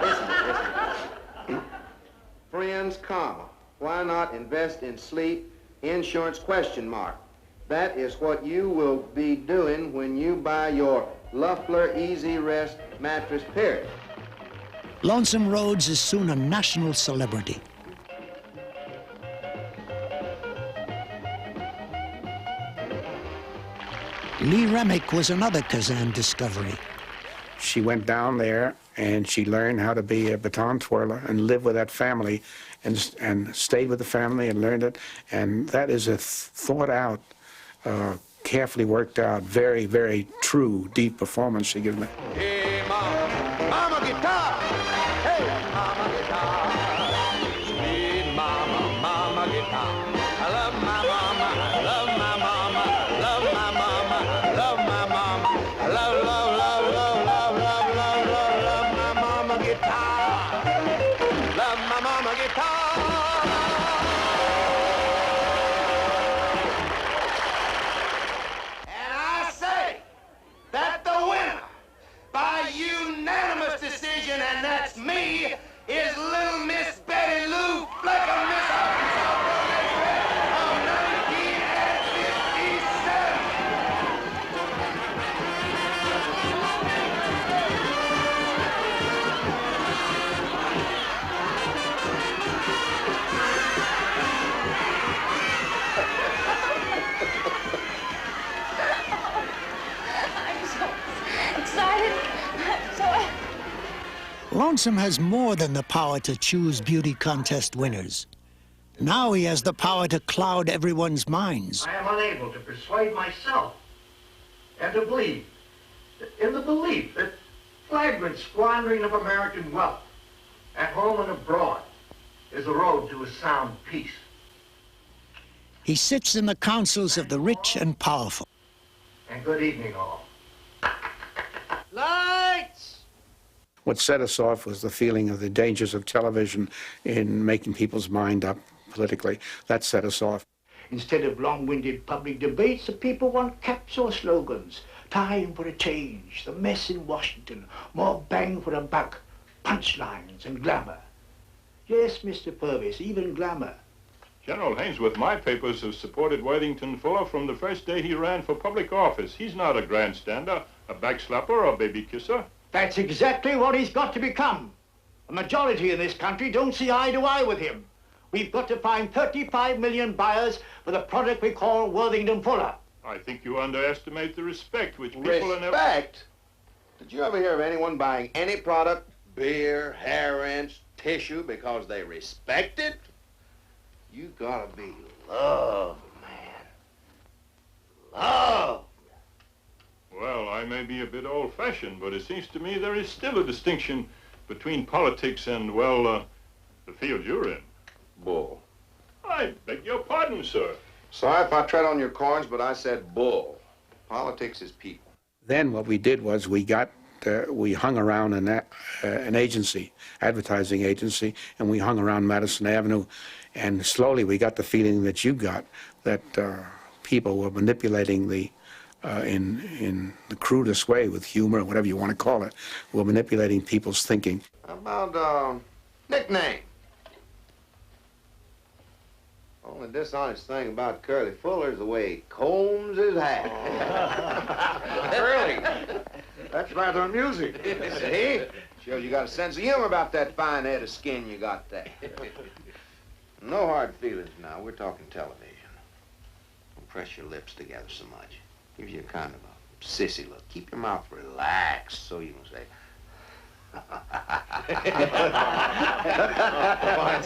Listen. Friends, comma. Why not invest in sleep insurance, question mark. That is what you will be doing when you buy your Luffler Easy Rest mattress, period. Lonesome Rhodes is soon a national celebrity. Lee Remick was another Kazan discovery. She went down there and she learned how to be a baton twirler and live with that family and stayed with the family and learned it. And that is a thought out, carefully worked out, very, very true, deep performance she gives me. Hey, Mama, Mama guitar. Hey, Mama guitar. Sweet Mama, Mama guitar. I love my mama, I love my mama, I love my mama, I love my mama. I love, love, love, love, love, love, love, love, love my mama guitar. Love my mama guitar. And I say that the winner by unanimous decision, and that's me, is little Miss Betty Lou Flecker, Miss Arkansas of 1957. I'm so excited. Lonesome has more than the power to choose beauty contest winners. Now he has the power to cloud everyone's minds. I am unable to persuade myself and to believe in the belief that flagrant squandering of American wealth at home and abroad is the road to a sound peace. He sits in the councils of the rich and powerful. And good evening, all. Lights! What set us off was the feeling of the dangers of television in making people's mind up politically. That set us off. Instead of long-winded public debates, the people want capsule slogans. Time for a change, the mess in Washington, more bang for a buck, punchlines and glamour. Yes, Mr. Purvis, even glamour. General Hainsworth, my papers have supported Worthington Fuller from the first day he ran for public office. He's not a grandstander, a backslapper, or a baby kisser. That's exactly what he's got to become. A majority in this country don't see eye to eye with him. We've got to find 35 million buyers for the product we call Worthington Fuller. I think you underestimate the respect which people are never... Respect? Did you ever hear of anyone buying any product, beer, hair rinse, tissue, because they respect it? You gotta be loved, man. Love. Well, I may be a bit old-fashioned, but it seems to me there is still a distinction between politics and, well, the field you're in. Bull. I beg your pardon, sir. Sorry if I tread on your corns, but I said bull. Politics is people. Then what we did was we hung around an agency, advertising agency, and we hung around Madison Avenue, and slowly we got the feeling that you got, that people were manipulating in the crudest way, with humor, or whatever you want to call it, were manipulating people's thinking. How about nickname? Only dishonest thing about Curly Fuller is the way he combs his hat. Curly, that's rather amusing. See? Shows you got a sense of humor about that fine head of skin you got there. No hard feelings now. We're talking television. Don't press your lips together so much. Gives you a kind of a sissy look. Keep your mouth relaxed so you can say, Once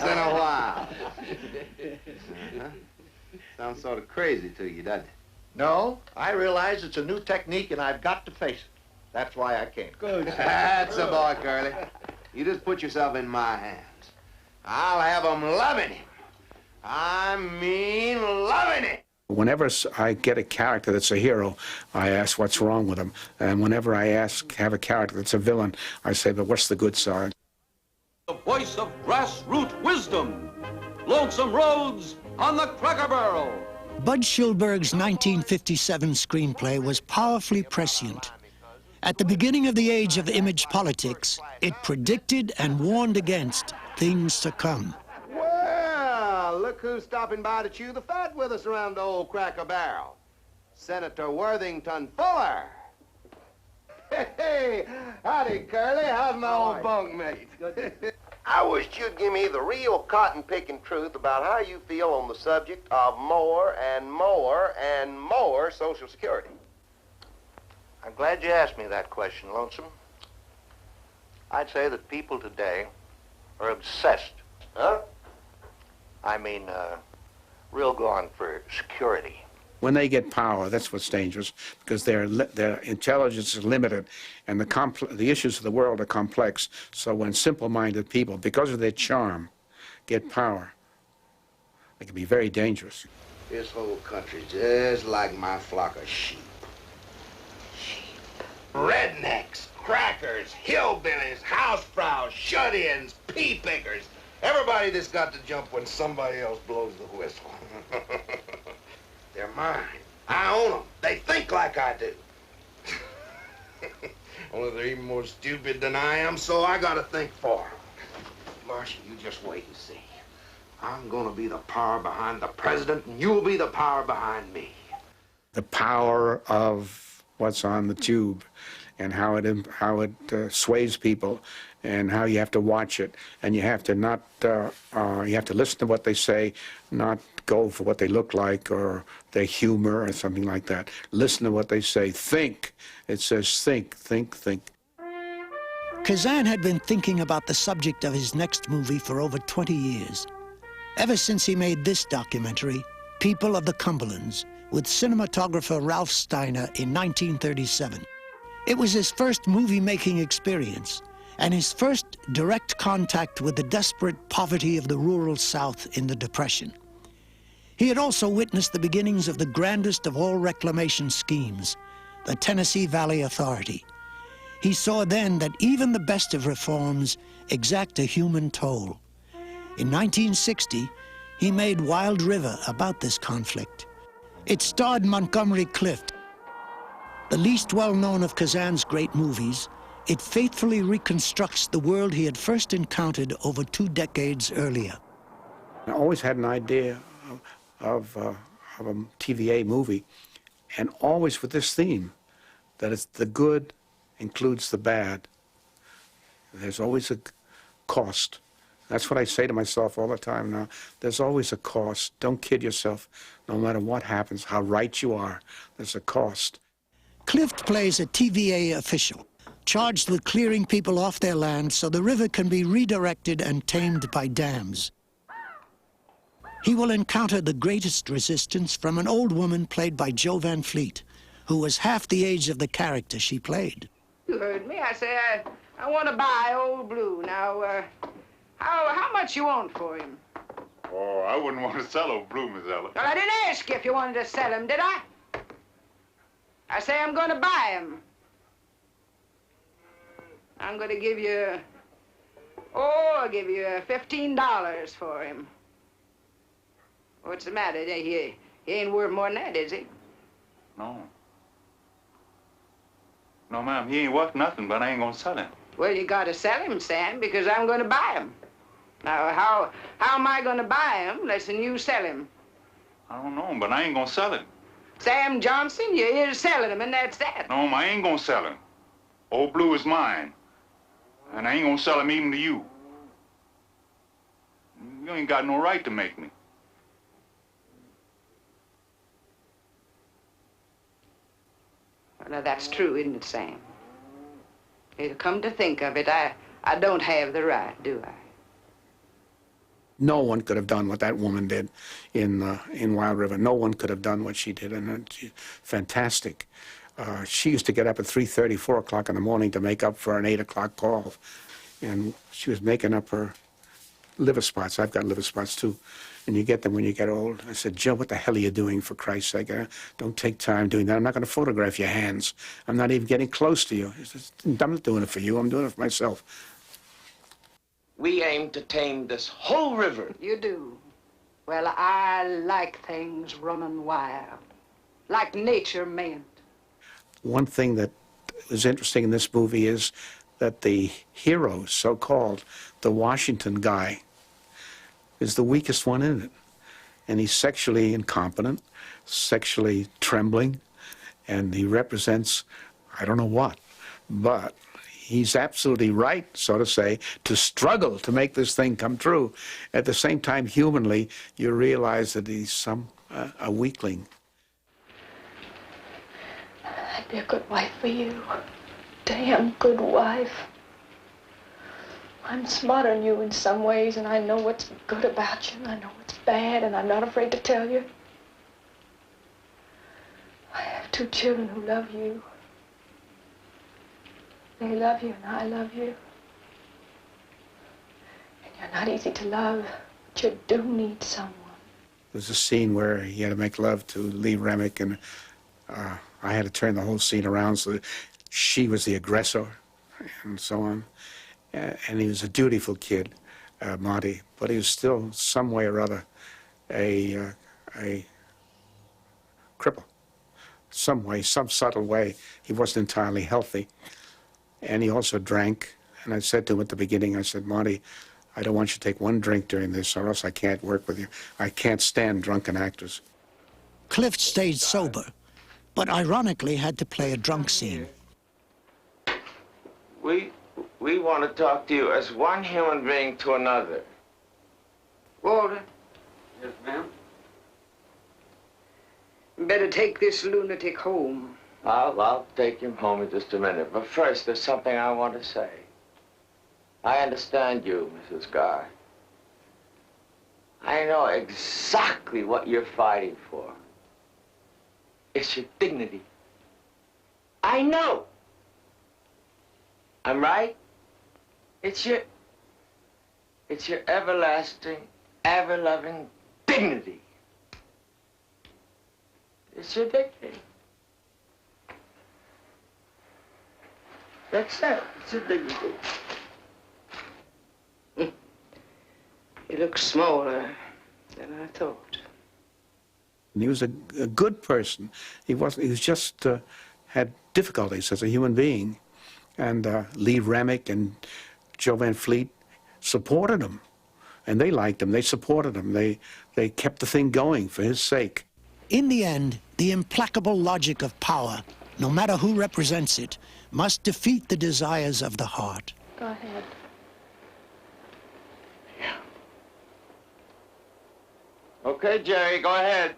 in a while. Sounds sort of crazy to you, doesn't it? No, I realize it's a new technique and I've got to face it. That's why I came. Good. That's a boy, Curly. You just put yourself in my hands. I'll have them loving him. I mean loving it. Whenever I get a character that's a hero, I ask what's wrong with him. And whenever I have a character that's a villain, I say, but what's the good side? The voice of grassroots wisdom. Lonesome Roads on the Cracker Barrel. Bud Schulberg's 1957 screenplay was powerfully prescient. At the beginning of the age of image politics, it predicted and warned against things to come. Well, look who's stopping by to chew the fat with us around the old Cracker Barrel. Senator Worthington Fuller. Hey, howdy, Curly. How's my old bunkmate? I wish you'd give me the real cotton-picking truth about how you feel on the subject of more and more and more Social Security. I'm glad you asked me that question, Lonesome. I'd say that people today are obsessed. Huh? I mean, real gone for security. When they get power, that's what's dangerous, because their intelligence is limited, and the issues of the world are complex. So when simple-minded people, because of their charm, get power, they can be very dangerous. This whole country's just like my flock of sheep. Rednecks, crackers, hillbillies, housefrows, shut-ins, pea pickers. Everybody that's got to jump when somebody else blows the whistle. They're mine. I own them. They think like I do. Only they're even more stupid than I am, so I gotta think for them. Marcia, you just wait and see. I'm gonna be the power behind the president, and you'll be the power behind me. The power of what's on the tube, and how it sways people, and how you have to watch it, and you have to not you have to listen to what they say, not go for what they look like or their humor or something like that. Listen to what they say. Think. It says think, think, think. Kazan had been thinking about the subject of his next movie for over 20 years. Ever since he made this documentary, People of the Cumberlands, with cinematographer Ralph Steiner in 1937. It was his first movie-making experience and his first direct contact with the desperate poverty of the rural South in the Depression. He had also witnessed the beginnings of the grandest of all reclamation schemes, the Tennessee Valley Authority. He saw then that even the best of reforms exact a human toll. In 1960, he made Wild River about this conflict. It starred Montgomery Clift. The least well-known of Kazan's great movies, it faithfully reconstructs the world he had first encountered over 2 decades earlier. I always had an idea of a TVA movie, and always with this theme, that it's the good includes the bad. There's always a cost. That's what I say to myself all the time now. There's always a cost. Don't kid yourself. No matter what happens, how right you are, there's a cost. Clift plays a TVA official, charged with clearing people off their land so the river can be redirected and tamed by dams. He will encounter the greatest resistance from an old woman played by Jo Van Fleet, who was half the age of the character she played. You heard me. I say I want to buy Old Blue. Now, how much you want for him? Oh, I wouldn't want to sell Old Blue, Miss Ella. Well, I didn't ask you if you wanted to sell him, did I? I say I'm going to buy him. I'm going to give you, I'll give you $15 for him. What's the matter? He ain't worth more than that, is he? No. No, ma'am, he ain't worth nothing, but I ain't gonna sell him. Well, you got to sell him, Sam, because I'm going to buy him. Now, how am I going to buy him unless you sell him? I don't know, but I ain't gonna sell him. Sam Johnson, you're selling him, and that's that. No, I ain't gonna sell him. Old Blue is mine, and I ain't gonna sell him even to you. You ain't got no right to make me. Well, now, that's true, isn't it, Sam? Come to think of it, I don't have the right, do I? No one could have done what that woman did in Wild River. No one could have done what she did, and fantastic. She used to get up at 3:30, 4 o'clock in the morning to make up for an 8 o'clock call, and she was making up her liver spots. I've got liver spots too, and you get them when you get old. I said, Jill, what the hell are you doing, for Christ's sake? Don't take time doing that. I'm not going to photograph your hands. I'm not even getting close to you. I'm not doing it for you. I'm doing it for myself. We aim to tame this whole river. You do. Well, I like things running wild, like nature meant. One thing that was interesting in this movie is that the hero, so-called, the Washington guy, is the weakest one in it. And he's sexually incompetent, sexually trembling, and he represents, I don't know what, but he's absolutely right, so to say, to struggle to make this thing come true. At the same time, humanly, you realize that he's a weakling. I'd be a good wife for you. Damn good wife. I'm smarter than you in some ways, and I know what's good about you, and I know what's bad, and I'm not afraid to tell you. I have 2 children who love you. They love you, and I love you. And you're not easy to love, but you do need someone. There's a scene where he had to make love to Lee Remick, and I had to turn the whole scene around so that she was the aggressor, and so on. And he was a dutiful kid, Monty, but he was still, some way or other, a cripple. Some way, some subtle way, he wasn't entirely healthy. And he also drank, and I said to him at the beginning, I said, Monty, I don't want you to take one drink during this, or else I can't work with you. I can't stand drunken actors. Clift stayed sober, but ironically had to play a drunk scene. We want to talk to you as one human being to another. Walter? Yes, ma'am? Better take this lunatic home. I'll take him home in just a minute. But first, there's something I want to say. I understand you, Mrs. Garr. I know exactly what you're fighting for. It's your dignity. I know. I'm right? It's your everlasting, ever-loving dignity. It's your dignity. That's it. It's your dignity. You look smaller than I thought. And he was a good person. He was just had difficulties as a human being. And Lee Remick and Joe Van Fleet supported him. And they liked him. They supported him. They kept the thing going for his sake. In the end, the implacable logic of power, no matter who represents it, must defeat the desires of the heart. Go ahead. Yeah. Okay, Jerry, go ahead.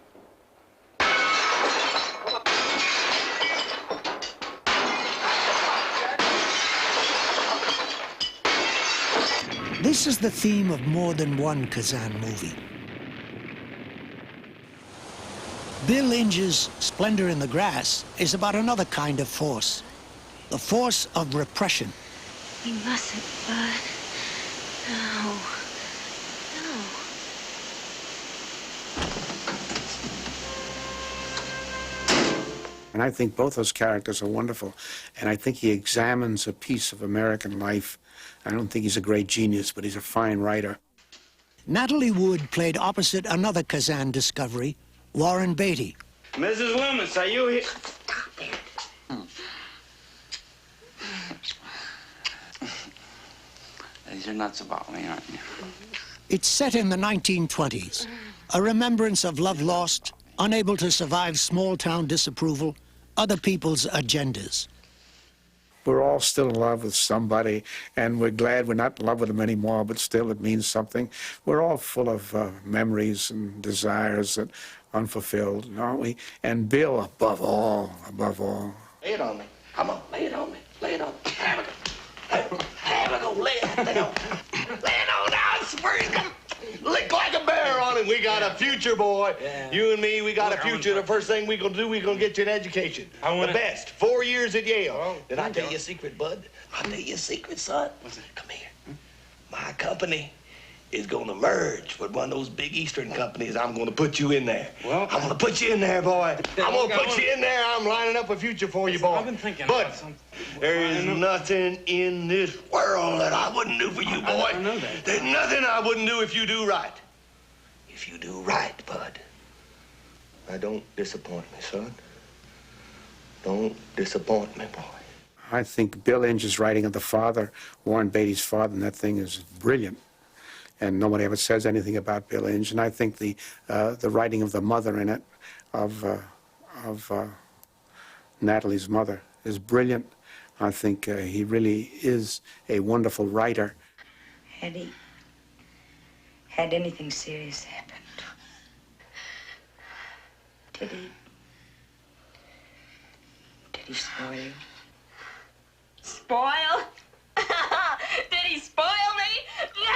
This is the theme of more than one Kazan movie. Bill Inge's Splendor in the Grass is about another kind of force, the force of repression. We mustn't, Bud. No. No. And I think both those characters are wonderful. And I think he examines a piece of American life. I don't think he's a great genius, but he's a fine writer. Natalie Wood played opposite another Kazan discovery, Warren Beatty. Mrs. Loomis, are you here? Stop it. You're nuts about me, aren't you? It's set in the 1920s, a remembrance of love lost, unable to survive small-town disapproval, other people's agendas. We're all still in love with somebody, and we're glad we're not in love with them anymore, but still it means something. We're all full of memories and desires that unfulfilled, aren't we? And Bill, above all. Lay it on me. Come on, lay it on me. Lay it on me. Have it, lay it down. Lay it on down, spring. Lick like a bear on it. We got a future, boy. Yeah. You and me, we got a future. The first thing we gonna do, we gonna get you an education. The best. 4 years at Yale. Oh, did I tell you a secret, bud? I'll tell you a secret, son. What's that? Come here. My company is gonna merge with one of those big Eastern companies. I'm gonna put you in there. Well, I'm gonna put you in there, boy. I'm gonna put you in there. I'm lining up a future for you, boy. I've been thinking but about something. There is nothing in this world that I wouldn't do for you, boy. I know that. There's nothing I wouldn't do if you do right. If you do right, bud. Now, don't disappoint me, son. Don't disappoint me, boy. I think Bill Inge's writing of the father, Warren Beatty's father, and that thing is brilliant. And nobody ever says anything about Bill Inge. And I think the writing of the mother in it, of Natalie's mother, is brilliant. I think he really is a wonderful writer. Had anything serious happened? Did he spoil you? Spoil? Did he spoil me? No!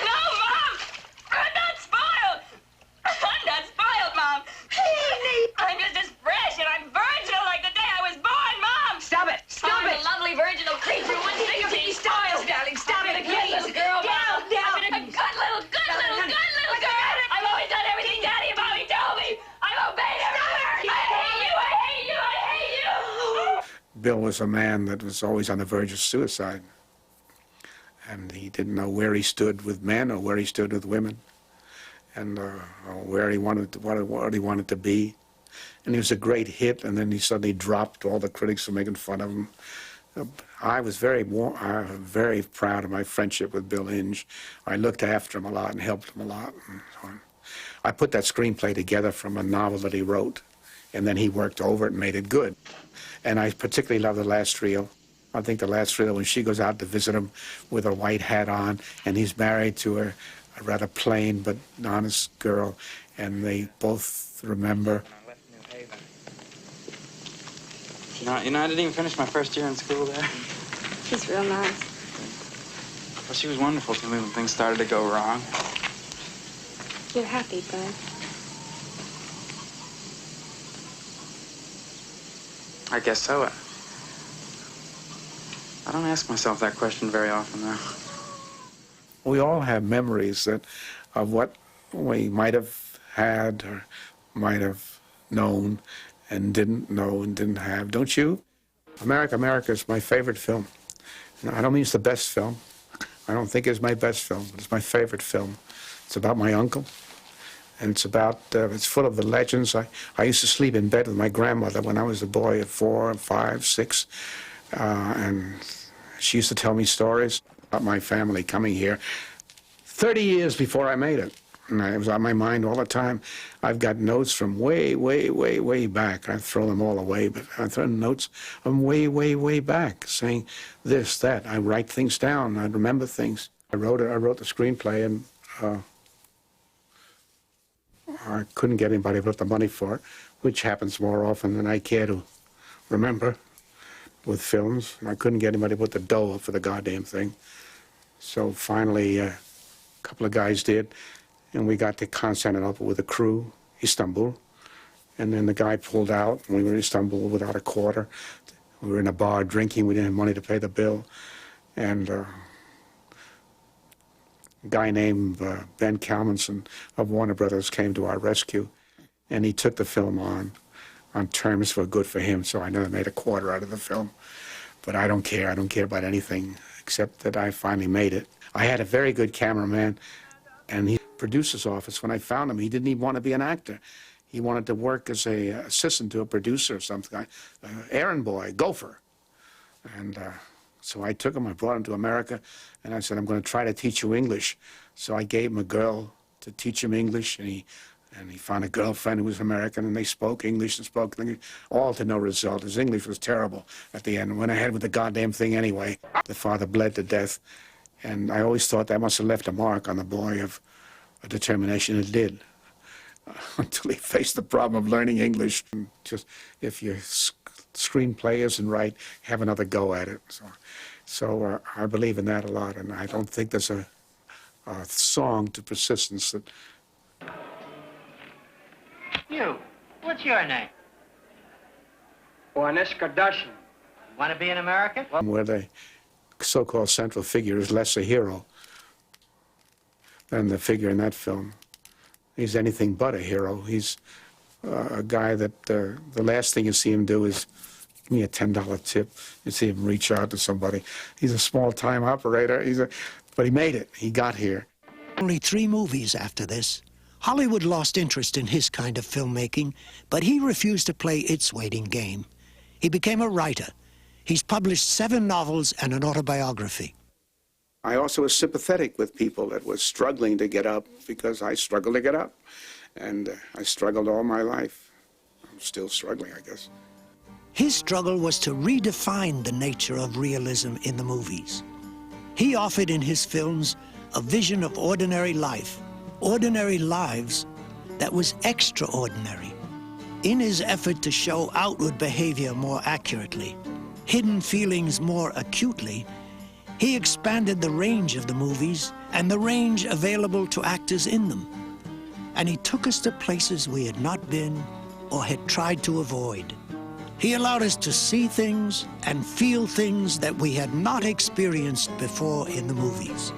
No, Mom! I'm not spoiled! I'm not spoiled, Mom! I'm just as fresh and I'm virginal like the day I was born, Mom! Stop it! Stop it! I'm a lovely virginal creature, 160. Stop it, darling! Stop it! Little girl, down! I've been a good little girl! I've always done everything Daddy and Mommy told me! I've obeyed everything! I hate you! I hate you! I hate you! Bill was a man that was always on the verge of suicide. And he didn't know where he stood with men or where he stood with women. And or where he wanted to, what he wanted to be. And he was a great hit, and then he suddenly dropped. All the critics were making fun of him. I was very proud of my friendship with Bill Inge. I looked after him a lot and helped him a lot. And so on. I put that screenplay together from a novel that he wrote, and then he worked over it and made it good. And I particularly love the last reel. I think the last reel, when she goes out to visit him with her white hat on, and he's married to a rather plain but honest girl, and they both remember. You know, I didn't even finish my first year in school there. She's real nice. Well, she was wonderful to me when things started to go wrong. You're happy, Bud. I guess so. I don't ask myself that question very often, though. We all have memories of what we might have had or might have known and didn't know and didn't have. Don't you? America is my favorite film. I don't mean it's the best film. I don't think it's my best film, but it's my favorite film. It's about my uncle, and it's full of the legends. I used to sleep in bed with my grandmother when I was a boy at 4, 5, 6, and she used to tell me stories about my family coming here 30 years before I made it. And it was on my mind all the time. I've got notes from way, way, way, way back. I throw them all away, but I throw notes from way, way, way back, saying this, that. I write things down. I remember things. I wrote the screenplay, and I couldn't get anybody to put the money for it, which happens more often than I care to remember with films. I couldn't get anybody to put the dough up for the goddamn thing. So finally, a couple of guys did. And we got to Constantinople with a crew, Istanbul. And then the guy pulled out, and we were in Istanbul without a quarter. We were in a bar drinking. We didn't have money to pay the bill. And a guy named Ben Kalmanson of Warner Brothers came to our rescue. And he took the film on terms that were good for him. So I never made a quarter out of the film. But I don't care. I don't care about anything except that I finally made it. I had a very good cameraman, and he producer's office, when I found him, he didn't even want to be an actor. He wanted to work as a assistant to a producer or something, errand boy, gopher. And so I took him, I brought him to America, and I said, I'm going to try to teach you English. So I gave him a girl to teach him English, and he found a girlfriend who was American, and they spoke English and spoke English, all to no result. His English was terrible at the end. Went ahead with the goddamn thing anyway. The father bled to death, and I always thought that must have left a mark on the boy of a determination. It did. until he faced the problem of learning English. Just if your screenplay isn't right, have another go at it. So I believe in that a lot, and I don't think there's a song to persistence that... You, what's your name? Juanes Kardashian. Want to be an American? Where the so-called central figure is less a hero than the figure in that film. He's anything but a hero. He's a guy that the last thing you see him do is give me a $10 tip. You see him reach out to somebody. He's a small-time operator. But he made it. He got here. Only 3 movies after this. Hollywood lost interest in his kind of filmmaking, but he refused to play its waiting game. He became a writer. He's published 7 novels and an autobiography. I also was sympathetic with people that were struggling to get up, because I struggled to get up. And I struggled all my life. I'm still struggling, I guess. His struggle was to redefine the nature of realism in the movies. He offered in his films a vision of ordinary life, ordinary lives that was extraordinary. In his effort to show outward behavior more accurately, hidden feelings more acutely, he expanded the range of the movies and the range available to actors in them. And he took us to places we had not been or had tried to avoid. He allowed us to see things and feel things that we had not experienced before in the movies.